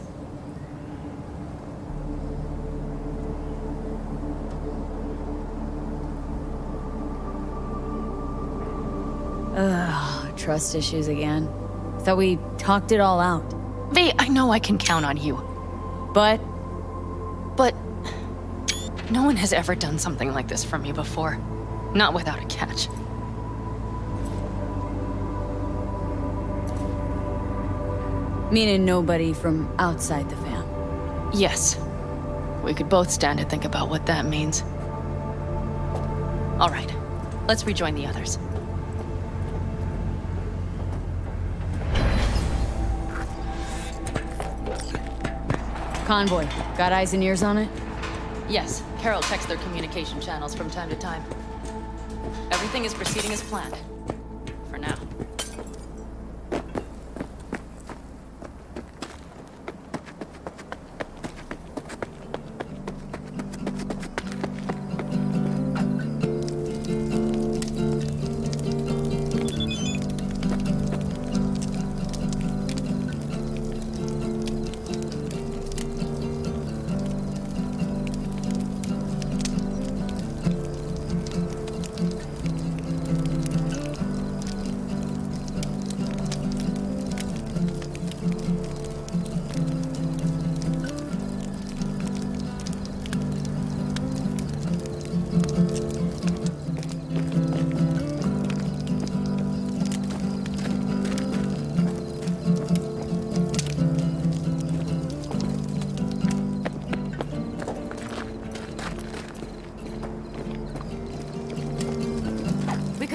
Ugh, trust issues again. Thought we talked it all out. V, I know I can count on you. But no one has ever done something like this for me before. Not without a catch. meaning nobody from outside the fam. Yes. We could both stand to think about what that means. All right. Let's rejoin the others. Convoy. Got eyes and ears on it? Yes. Carol checks their communication channels from time to time. Everything is proceeding as planned. For now.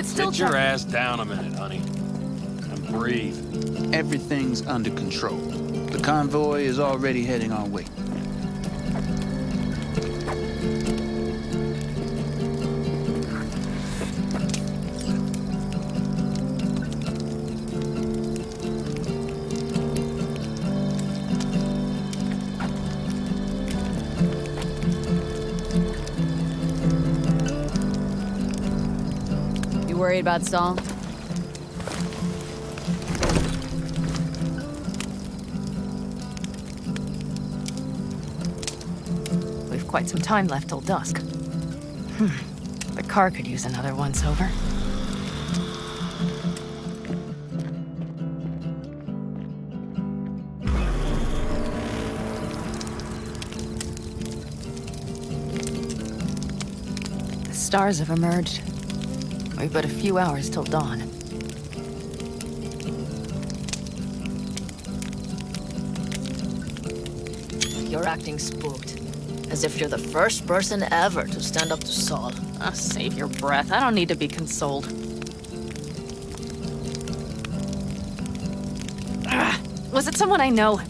Sit your ass down a minute, honey. And breathe. Everything's under control. The convoy is already heading our way. You worried about Saul? quite some time left till dusk. The car could use another once-over. The stars have emerged. We've but a few hours till dawn. You're acting spooked. As if you're the first person ever to stand up to Saul. Save your breath. I don't need to be consoled. Was it someone I know?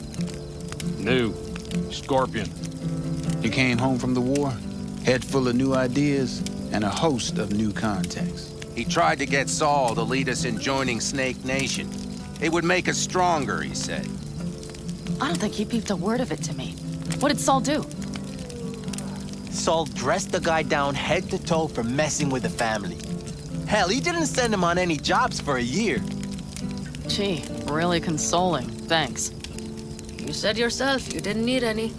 New. Scorpion. You came home from the war, head full of new ideas, and a host of new contacts. He tried to get Saul to lead us in joining Snake Nation. It would make us stronger, he said. I don't think he peeped a word of it to me. What did Saul do? Saul dressed the guy down head to toe for messing with the family. Hell, he didn't send him on any jobs for a year. Gee, really consoling. Thanks. You said yourself you didn't need any.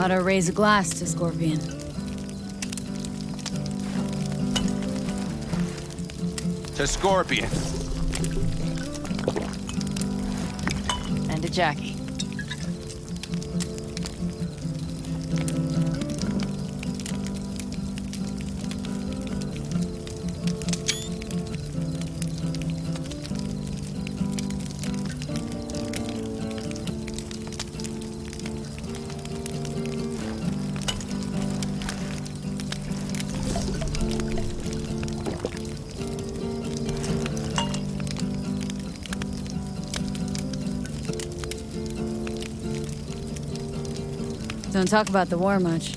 Ought to raise a glass to Scorpion. To Scorpion. And to Jackie. Don't talk about the war much.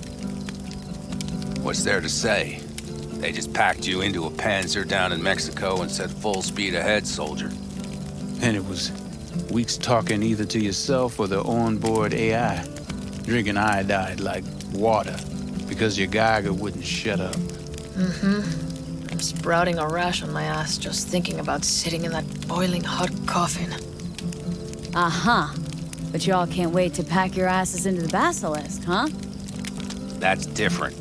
What's there to say? They just packed you into a Panzer down in Mexico and said full speed ahead, soldier. And it was weeks talking either to yourself or the onboard AI, drinking iodide like water, because your Geiger wouldn't shut up. I'm sprouting a rash on my ass just thinking about sitting in that boiling hot coffin. Uh-huh. But y'all can't wait to pack your asses into the Basilisk, huh? That's different.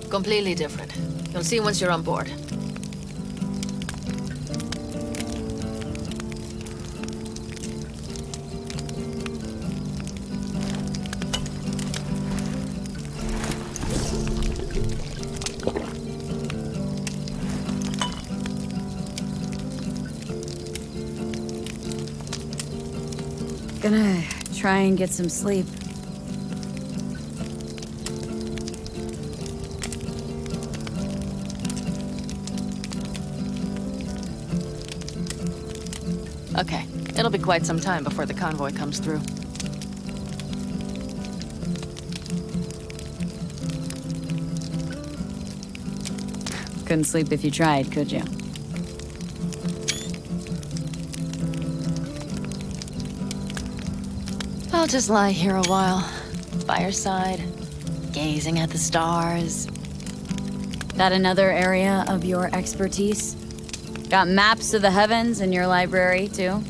Completely different. You'll see once you're on board. Gonna try and get some sleep. Okay, it'll be quite some time before the convoy comes through. Couldn't sleep if you tried, could you? I'll just lie here a while, by your side, gazing at the stars. That another area of your expertise? Got maps of the heavens in your library, too?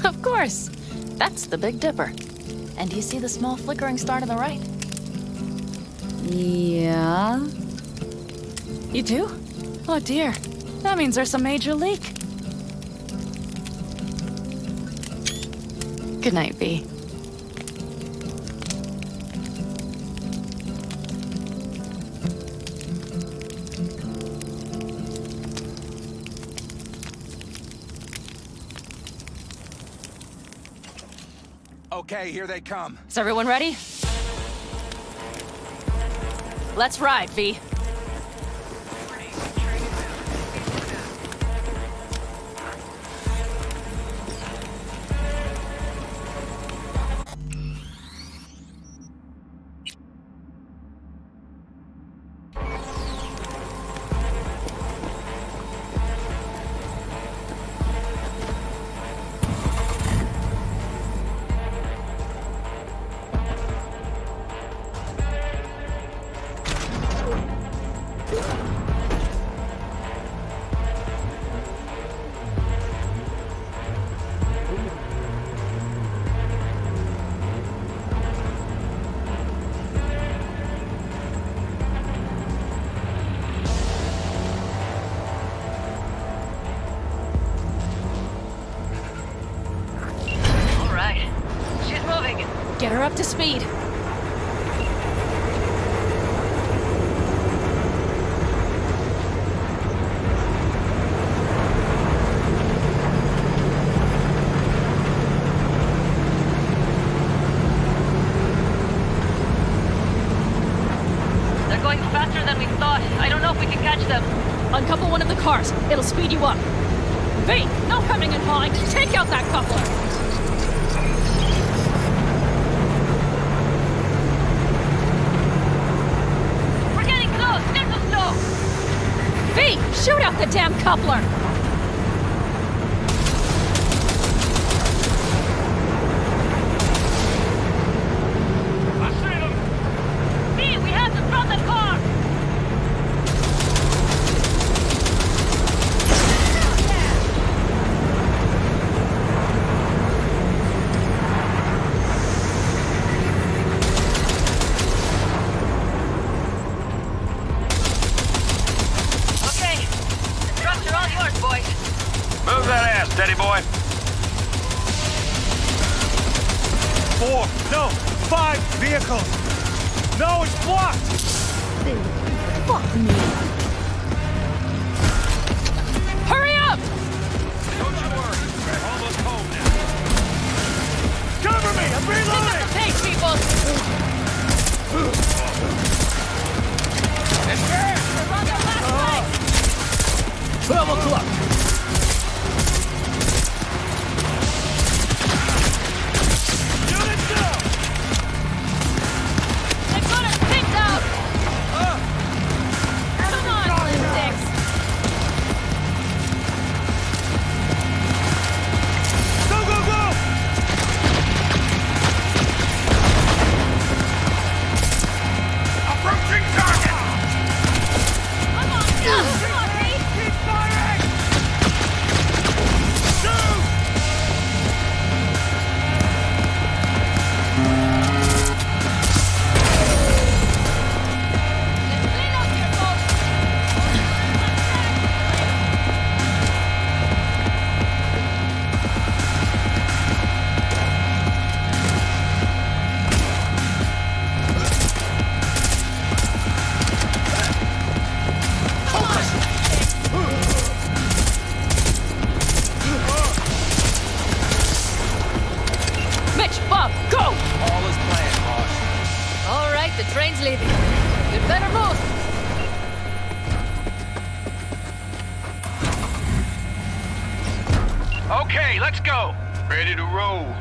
Of course. That's the Big Dipper. And do you see the small flickering star to the right? Yeah. You do? Oh dear. That means there's a major leak. Good night, V. Okay, here they come. Is everyone ready? Let's ride, V. Get her up to speed. They're going faster than we thought. I don't know if we can catch them. Uncouple one of the cars. It'll speed you up. V, no hemming and hawing. Take out that coupler. We're getting close. They're too slow. V, shoot out the damn coupler. V, we have them from the car. Okay, the trucks are all yours, boys. Move that ass, Teddy boy. 4, no, 5 vehicles. No, it's blocked. Fuck me. Hurry up! Don't you worry. We're almost home now. Cover me, I'm Pick up the pace, people! We're on the last leg! 12 o'clock. Units down. They've got us picked out! Come on, ballistics! Go, go, go! Approaching target! Come on, Pete! Keep firing! Shoot! Clean up here, folks! Mitch, Bob, go! All is planned, boss. All right, the train's leaving. You'd better move. Okay, let's go. Ready to roll.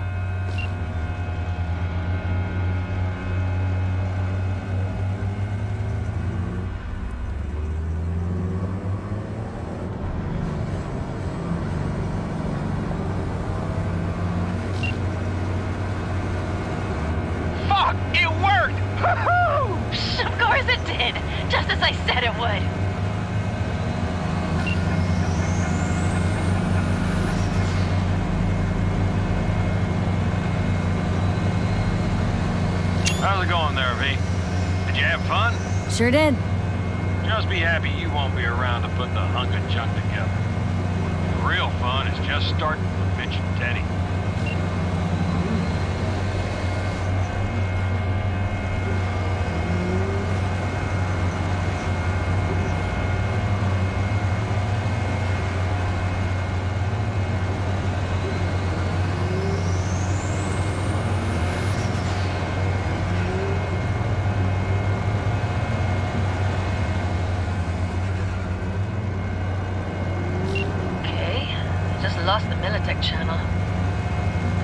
Fuck! It worked! Woohoo! Of course it did. Just as I said it would. How's it going there, V? Did you have fun? Sure did. Just be happy you won't be around to put the hunk of junk together. The real fun is just starting with Mitch and Teddy. Okay, I just lost the Militech channel.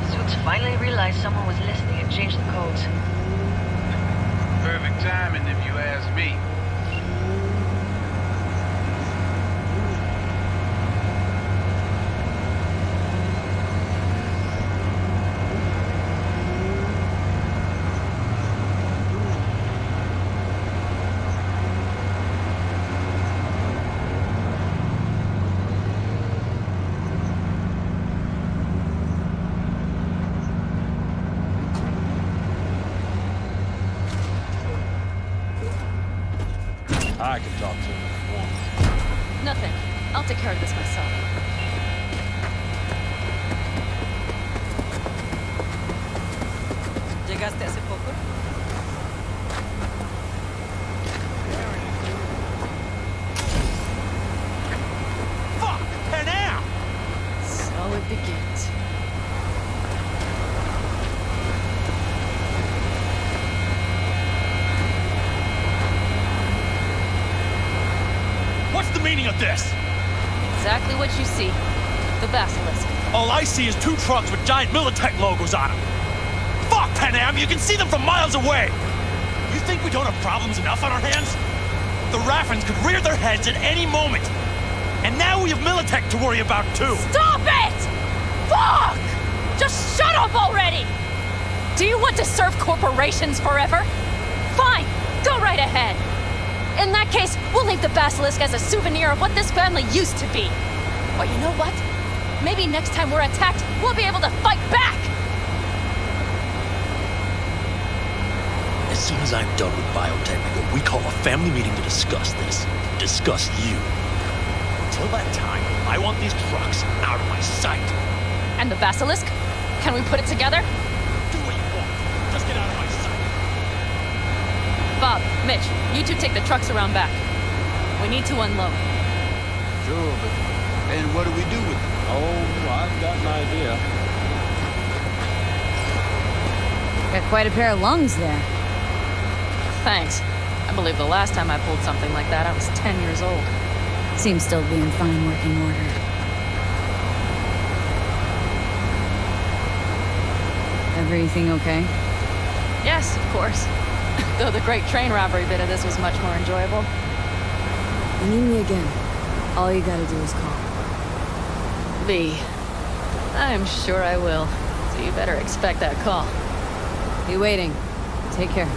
The suits finally realized someone was listening and changed the codes. Perfect timing if you ask me. I can talk to him if you want. Nothing. I'll take care of this myself. Dig ¿Llegaste hace poco? Fuck! Panama! So it begins. What's the meaning of this? Exactly what you see. The Basilisk. All I see is 2 trucks with giant Militech logos on them. Fuck, Panam! You can see them from miles away! You think we don't have problems enough on our hands? The Raffens could rear their heads at any moment. And now we have Militech to worry about, too. Stop it! Fuck! Just shut up already! Do you want to serve corporations forever? Fine, go right ahead. In that case, we'll leave the Basilisk as a souvenir of what this family used to be. Or you know what? Maybe next time we're attacked, we'll be able to fight back! As soon as I'm done with Biotechnical, we call a family meeting to discuss this. Discuss you. Until that time, I want these trucks out of my sight. And the Basilisk? Can we put it together? Do what you want. Just get out of my sight. Bob, Mitch, you two take the trucks around back. We need to unload. Sure, but then what do we do with them? Oh, I've got an idea. Got quite a pair of lungs there. Thanks. I believe the last time I pulled something like that, I was 10 years old. Seems still to be in fine working order. Everything okay? Yes, of course. Though the great train robbery bit of this was much more enjoyable. You need me again. All you gotta do is call. V. I'm sure I will. So you better expect that call. Be waiting. Take care.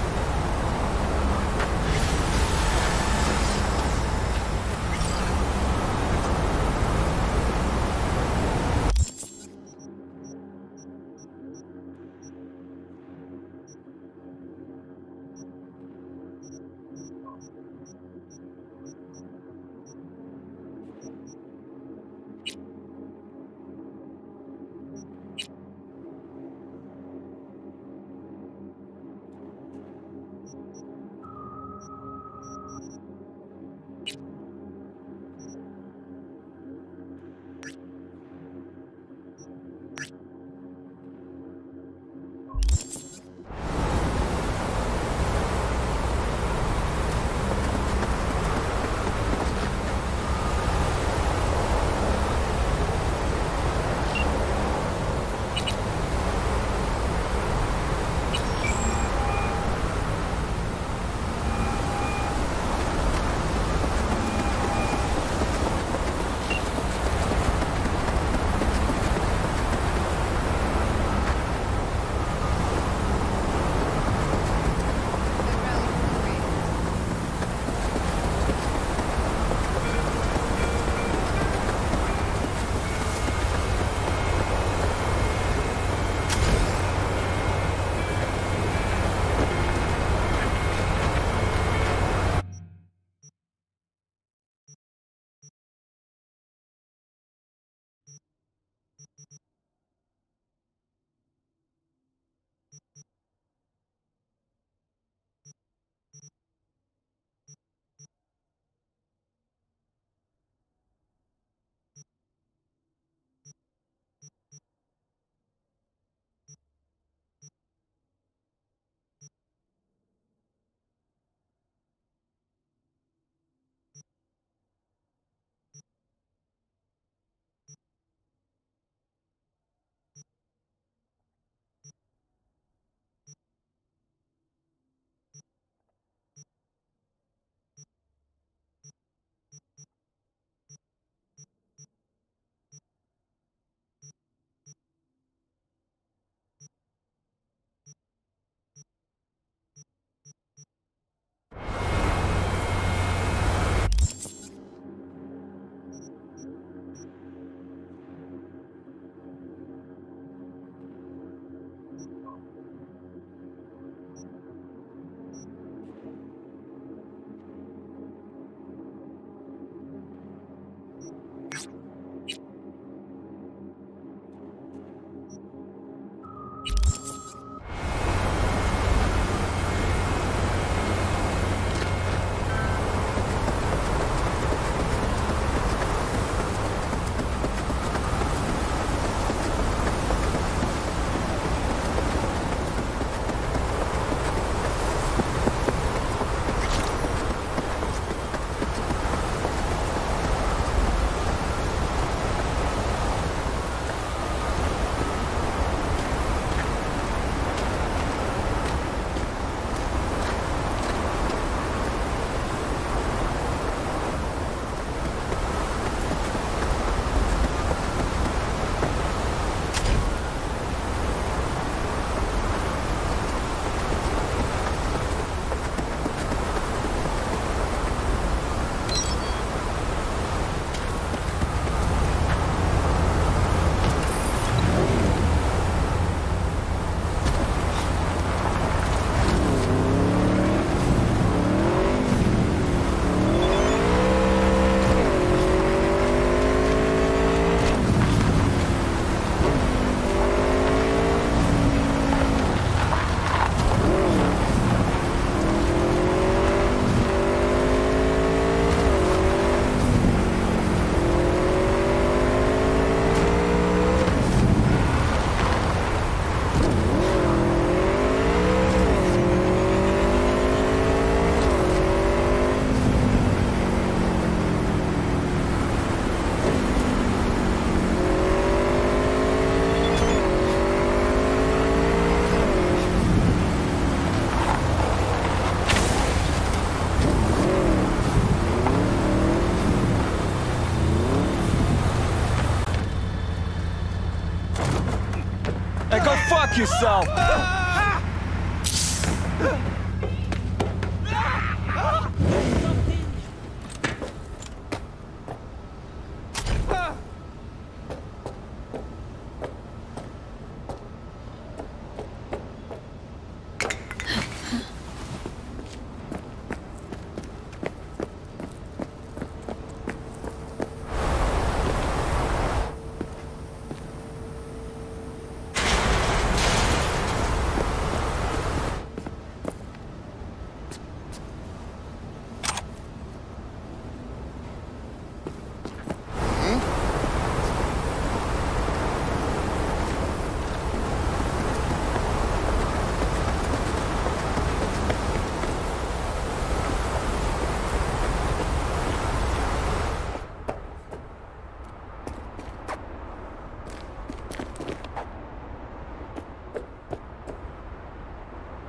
Hey, go fuck yourself!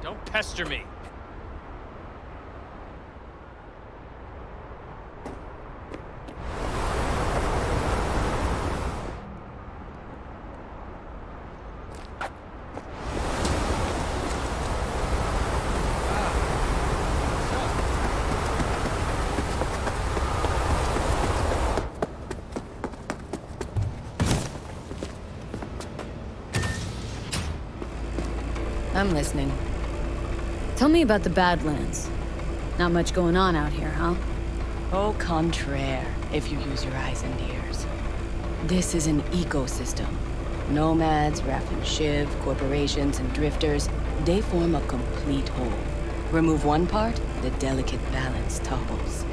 Don't pester me. I'm listening. Tell me about the Badlands. Not much going on out here, huh? Au contraire, if you use your eyes and ears. This is an ecosystem. Nomads, Raff and Shiv, corporations, and drifters, they form a complete whole. Remove one part, the delicate balance topples.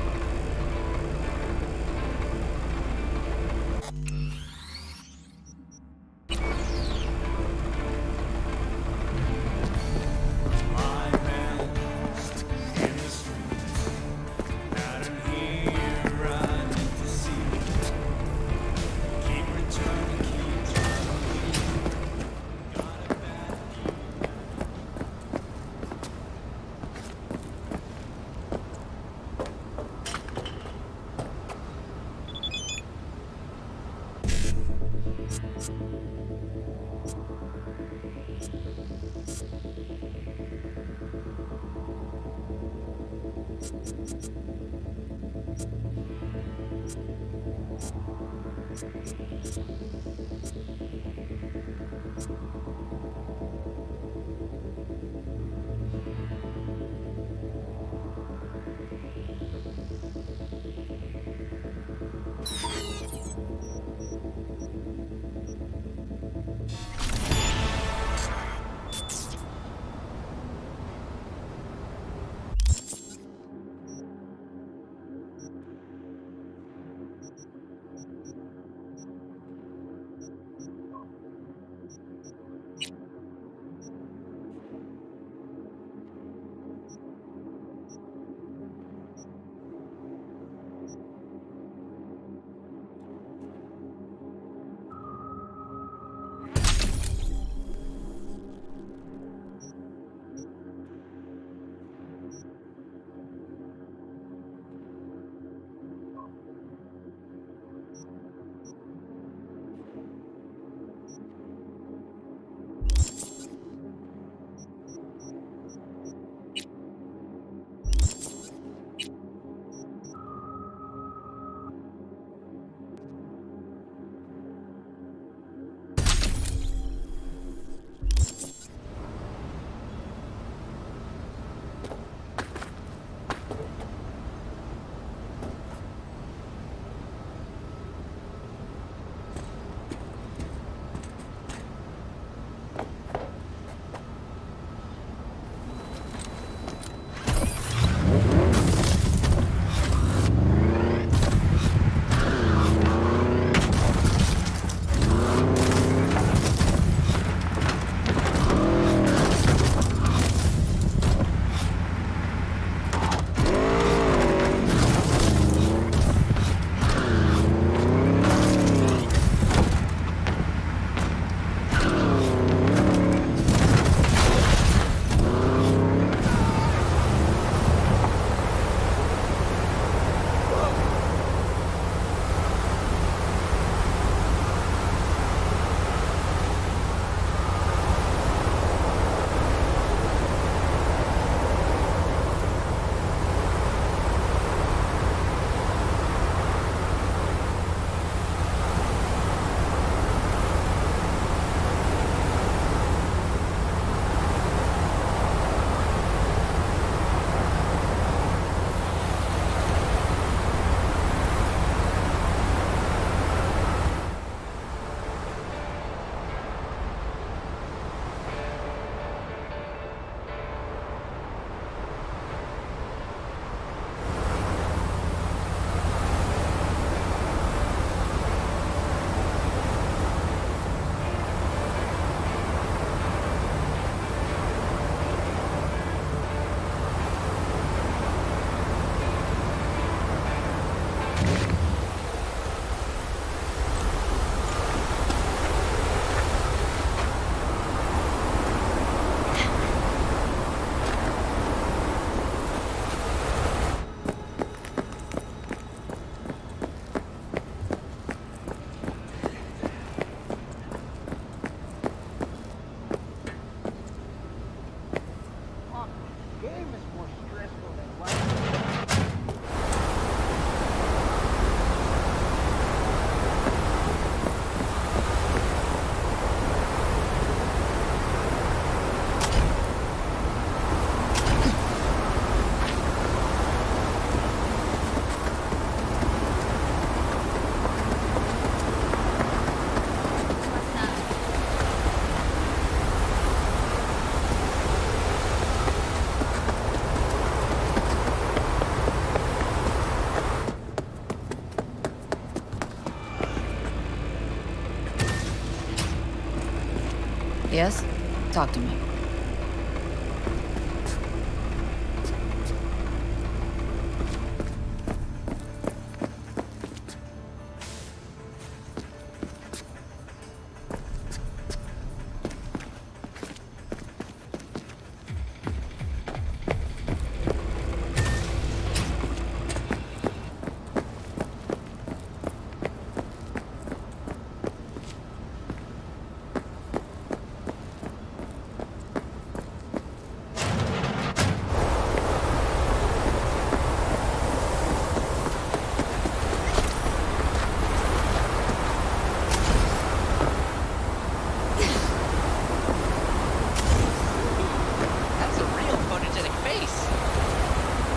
Yes? Talk to me.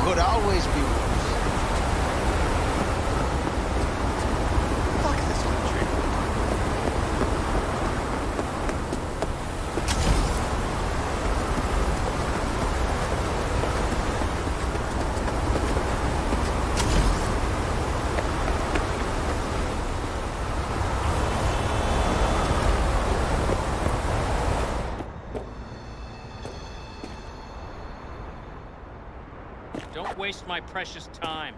Could always be worse. Fuck this country. Don't waste my precious time.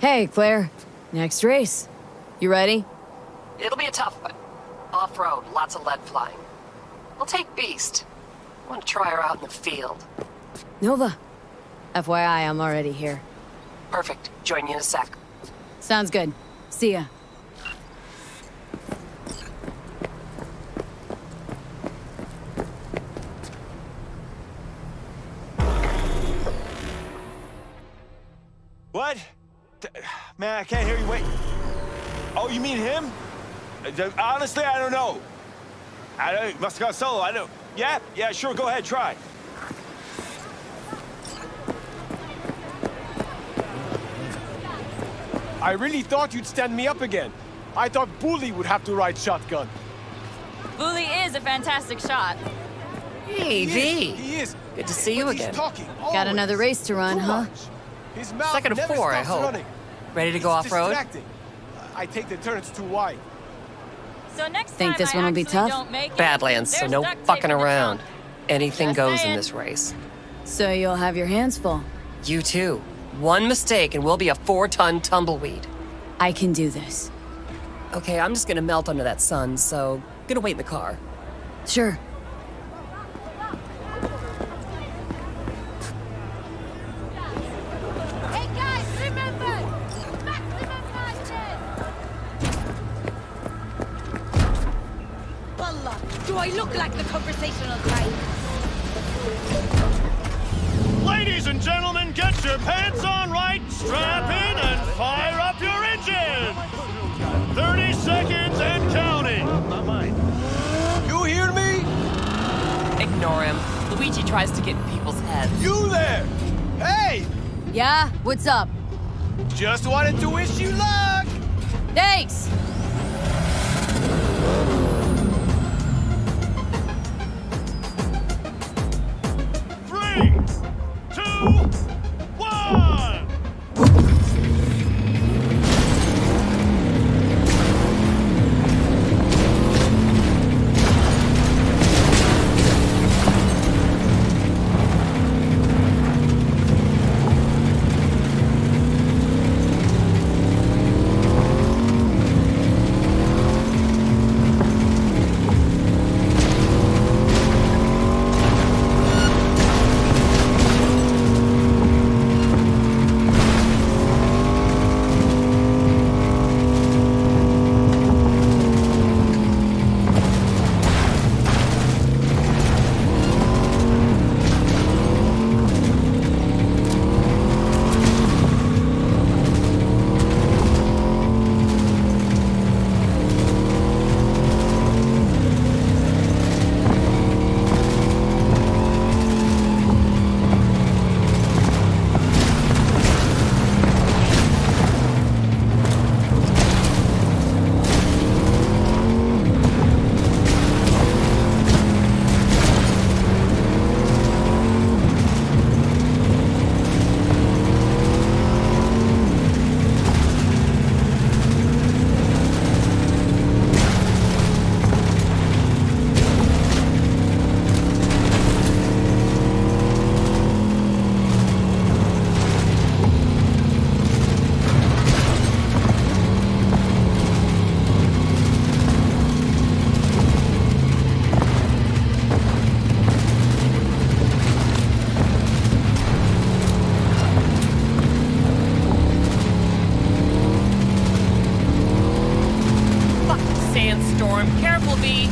Hey, Claire. Next race. You ready? It'll be a tough one. Off-road, lots of lead flying. We'll take Beast. I want to try her out in the field. Nova. FYI, I'm already here. Perfect. Join you in a sec. Sounds good. See ya. What? Man, I can't hear you. Wait. Oh, you mean him? Honestly, I don't know. Must have gone solo. I don't. Yeah, sure. Go ahead, try. I really thought you'd stand me up again. I thought Bully would have to ride shotgun. Bully is a fantastic shot. Hey, V. He is. Good to see you again. Got another race to run, huh? His mouth Second of never 4, I stops hope. running. Ready to It's go off-road? distracting. I take the turns too wide. So next Think time this I one will be actually tough? don't make it, Badlands, so there's no duct tape fucking in the around. trunk. Anything Just goes in saying. this race. So you'll have your hands full. You too. One mistake and we'll be a 4-ton tumbleweed. I can do this. Okay, I'm just gonna melt under that sun, so gonna wait in the car. Sure. Hey guys, remember! Maximum fastness! Wallah, do I look like the conversational type? Ladies and gentlemen, get your pants on right, strap in, and fire up your engine! 30 seconds and counting! You hear me? Ignore him. Luigi tries to get in people's heads. You there? Hey! Yeah? What's up? Just wanted to wish you luck! Thanks! Three, two, one! Sandstorm. Careful, V.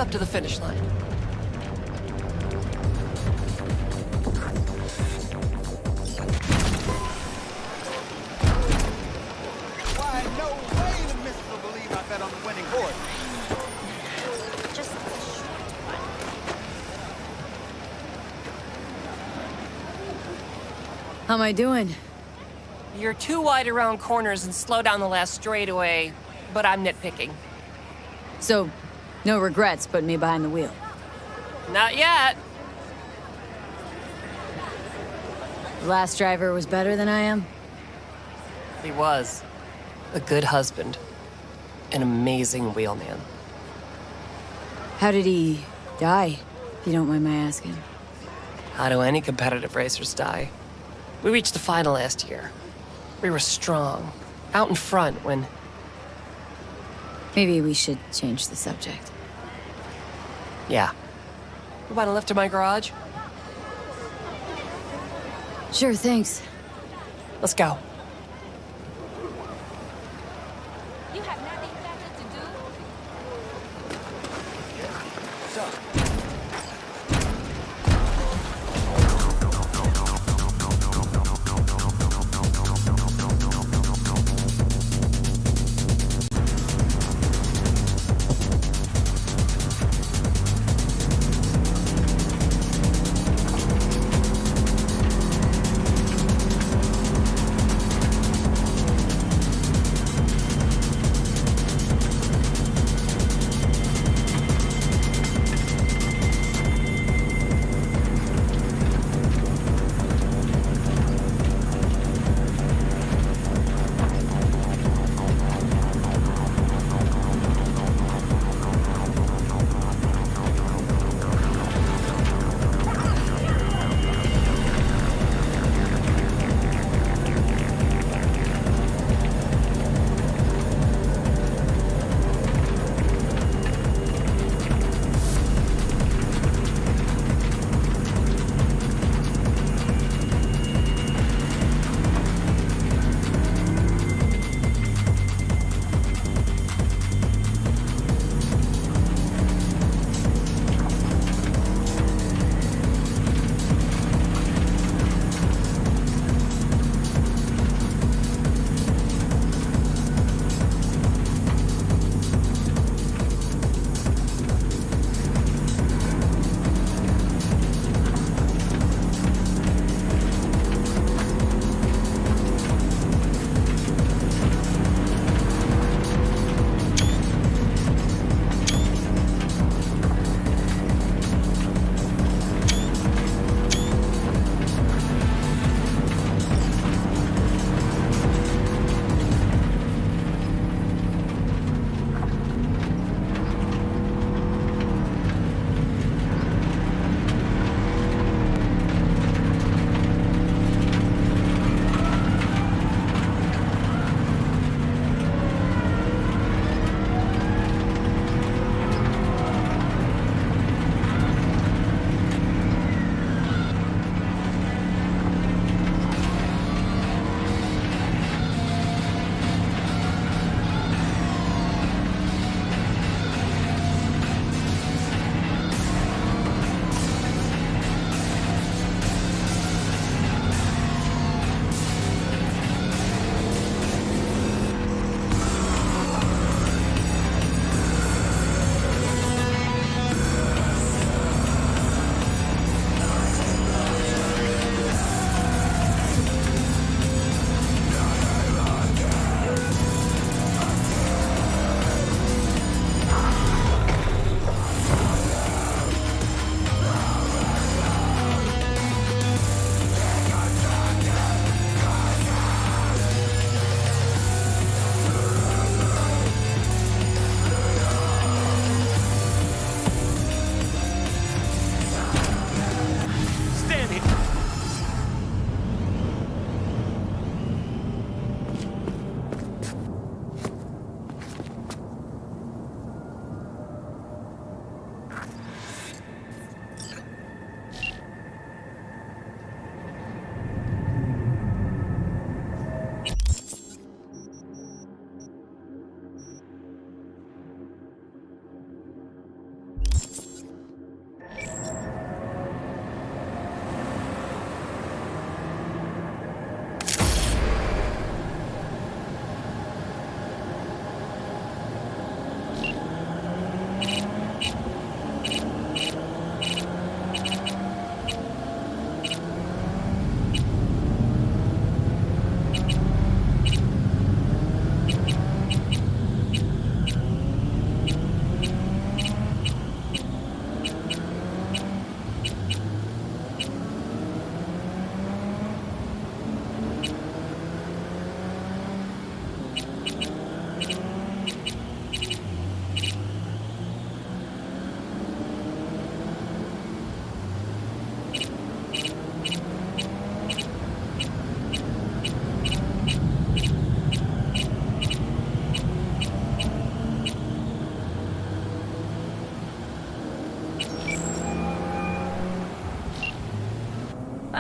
up to the finish line. Why, no way the missus will believe I bet on the winning horse. Just a short one. How am I doing? You're too wide around corners and slow down the last straightaway, but I'm nitpicking. So, no regrets putting me behind the wheel. Not yet. The last driver was better than I am? He was. A good husband. An amazing wheelman. How did he die, if you don't mind my asking? How do any competitive racers die? We reached the final last year. We were strong, out in front when... Maybe we should change the subject. Yeah. You want a lift to my garage? Sure, thanks. Let's go. You have nothing better to do?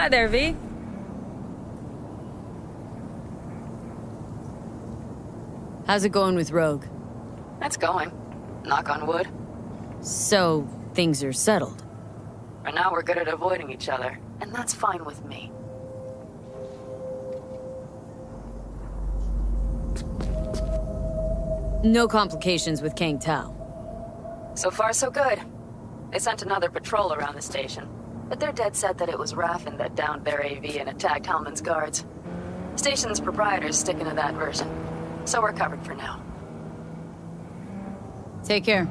Hi there, V. How's it going with Rogue? It's going. Knock on wood. So, things are settled. For now, we're good at avoiding each other, and that's fine with me. No complications with Kang Tao. So far, so good. They sent another patrol around the station, but they're dead set that it was Raffen that downed their AV and attacked Hellman's guards. Station's proprietor's sticking to that version, so we're covered for now. Take care.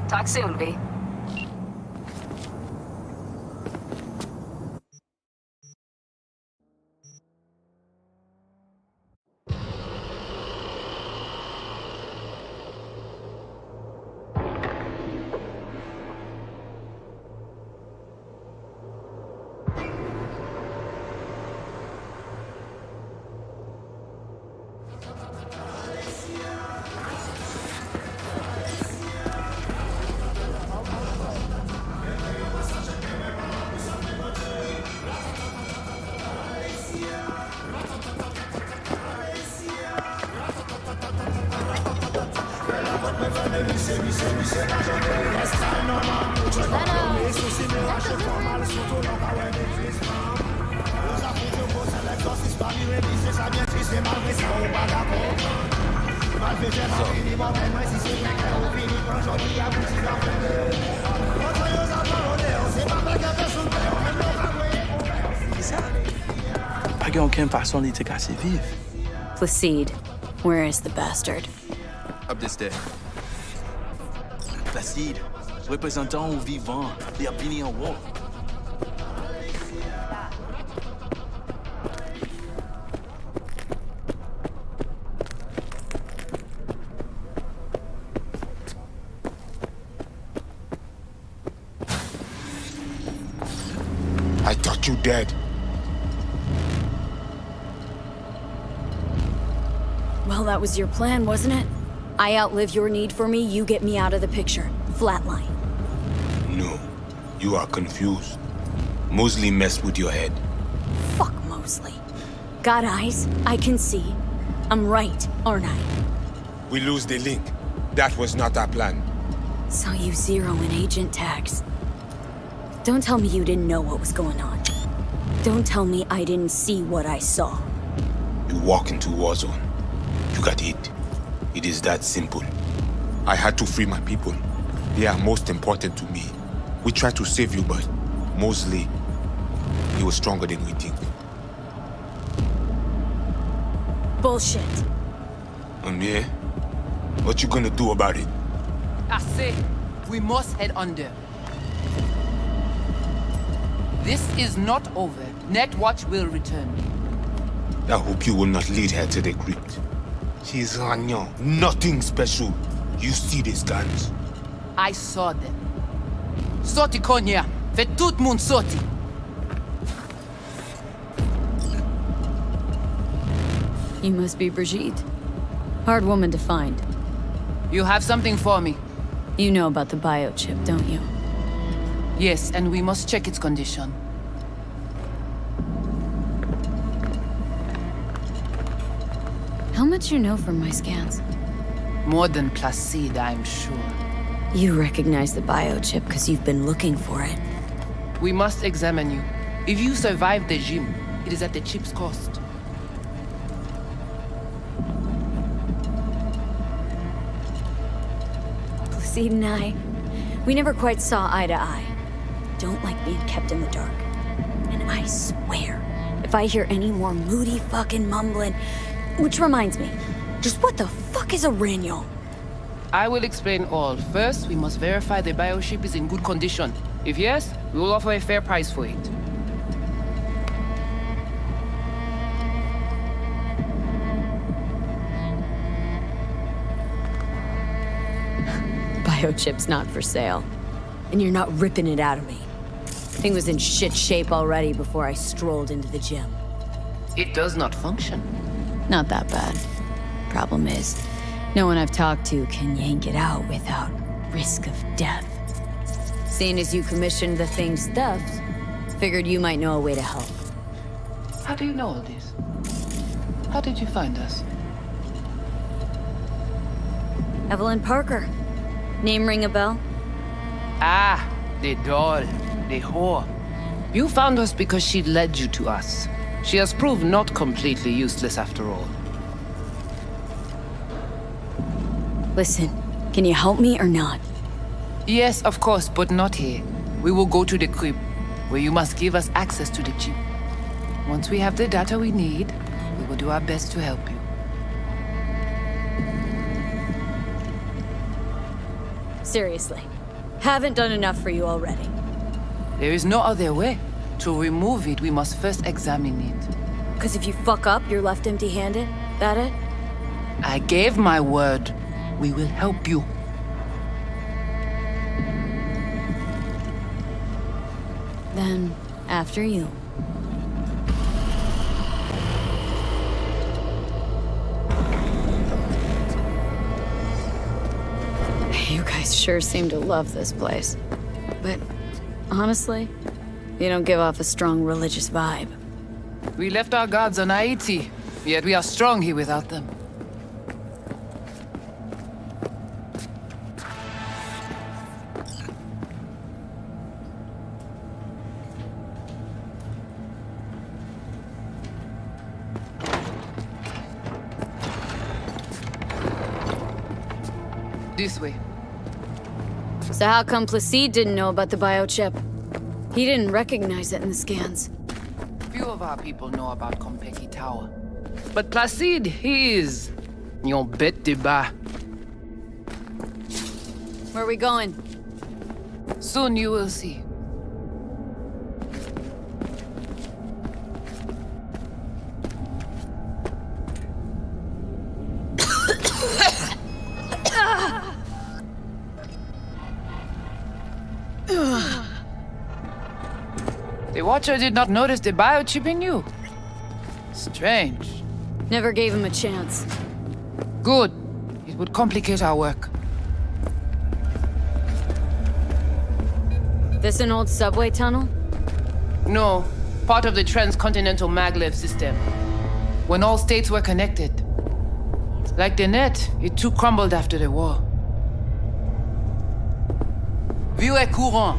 Talk soon, V. Pas qu'il y a aucune façon de les casser vivre. Placide, where is the bastard? Up this day. Placide, représentant aux vivants, les opinions en war. I thought you dead. Well, that was your plan, wasn't it? I outlive your need for me, you get me out of the picture. Flatline. No, you are confused. Mosley messed with your head. Fuck Mosley. Got eyes, I can see. I'm right, aren't I? We lose the link. That was not our plan. So you zero in agent tags. Don't tell me you didn't know what was going on. Don't tell me I didn't see what I saw. You walk into war zone. You got hit. It is that simple. I had to free my people. They are most important to me. We tried to save you, but Mosley, he was stronger than we think. Bullshit. Yeah? What you gonna do about it? I say, we must head under. This is not over. Netwatch will return. I hope you will not lead her to the crypt. She's Ragnan. Nothing special. You see these guns? I saw them. Sorti Konya. Fait tout moun sorti. You must be Brigitte. Hard woman to find. You have something for me. You know about the biochip, don't you? Yes, and we must check its condition. How much you know from my scans? More than Placide, I'm sure. You recognize the biochip because you've been looking for it. We must examine you. If you survive the gym, it is at the chip's cost. Placide and I, we never quite saw eye to eye. Don't like being kept in the dark. And I swear, if I hear any more moody fucking mumbling... Which reminds me, just what the fuck is a Ragnan? I will explain all. First, we must verify the biochip is in good condition. If yes, we will offer a fair price for it. Biochip's not for sale. And you're not ripping it out of me. Thing was in shit shape already before I strolled into the gym. It does not function. Not that bad. Problem is, no one I've talked to can yank it out without risk of death. Seeing as you commissioned the thing's theft, Figured you might know a way to help. How do you know all this? How did you find us? Evelyn Parker. Name ring a bell? Ah, the doll, the whore. You found us because she led you to us. She has proved not completely useless after all. Listen, can you help me or not? Yes, of course, but not here. We will go to the crib, where you must give us access to the chip. Once we have the data we need, we will do our best to help you. Seriously, haven't done enough for you already. There is no other way. To remove it, we must first examine it. Because if you fuck up, you're left empty-handed? That it? I gave my word. We will help you. Then, after you. You guys sure seem to love this place. But, honestly, you don't give off a strong religious vibe. We left our gods on Haiti, yet we are strong here without them. This way. So how come Placide didn't know about the biochip? He didn't recognize it in the scans. Few of our people know about Kompeki Tower. But Placide, he is... yon bête de bas. Where are we going? Soon you will see. The Watcher did not notice the biochip in you. Strange. Never gave him a chance. Good. It would complicate our work. This an old subway tunnel? No. Part of the transcontinental maglev system. When all states were connected. Like the net, it too crumbled after the war. Vieux et courant.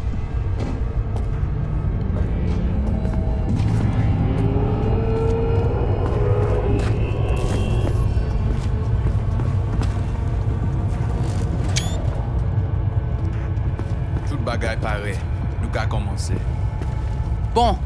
Tout bagay pare. Nou ka komanse. Bon,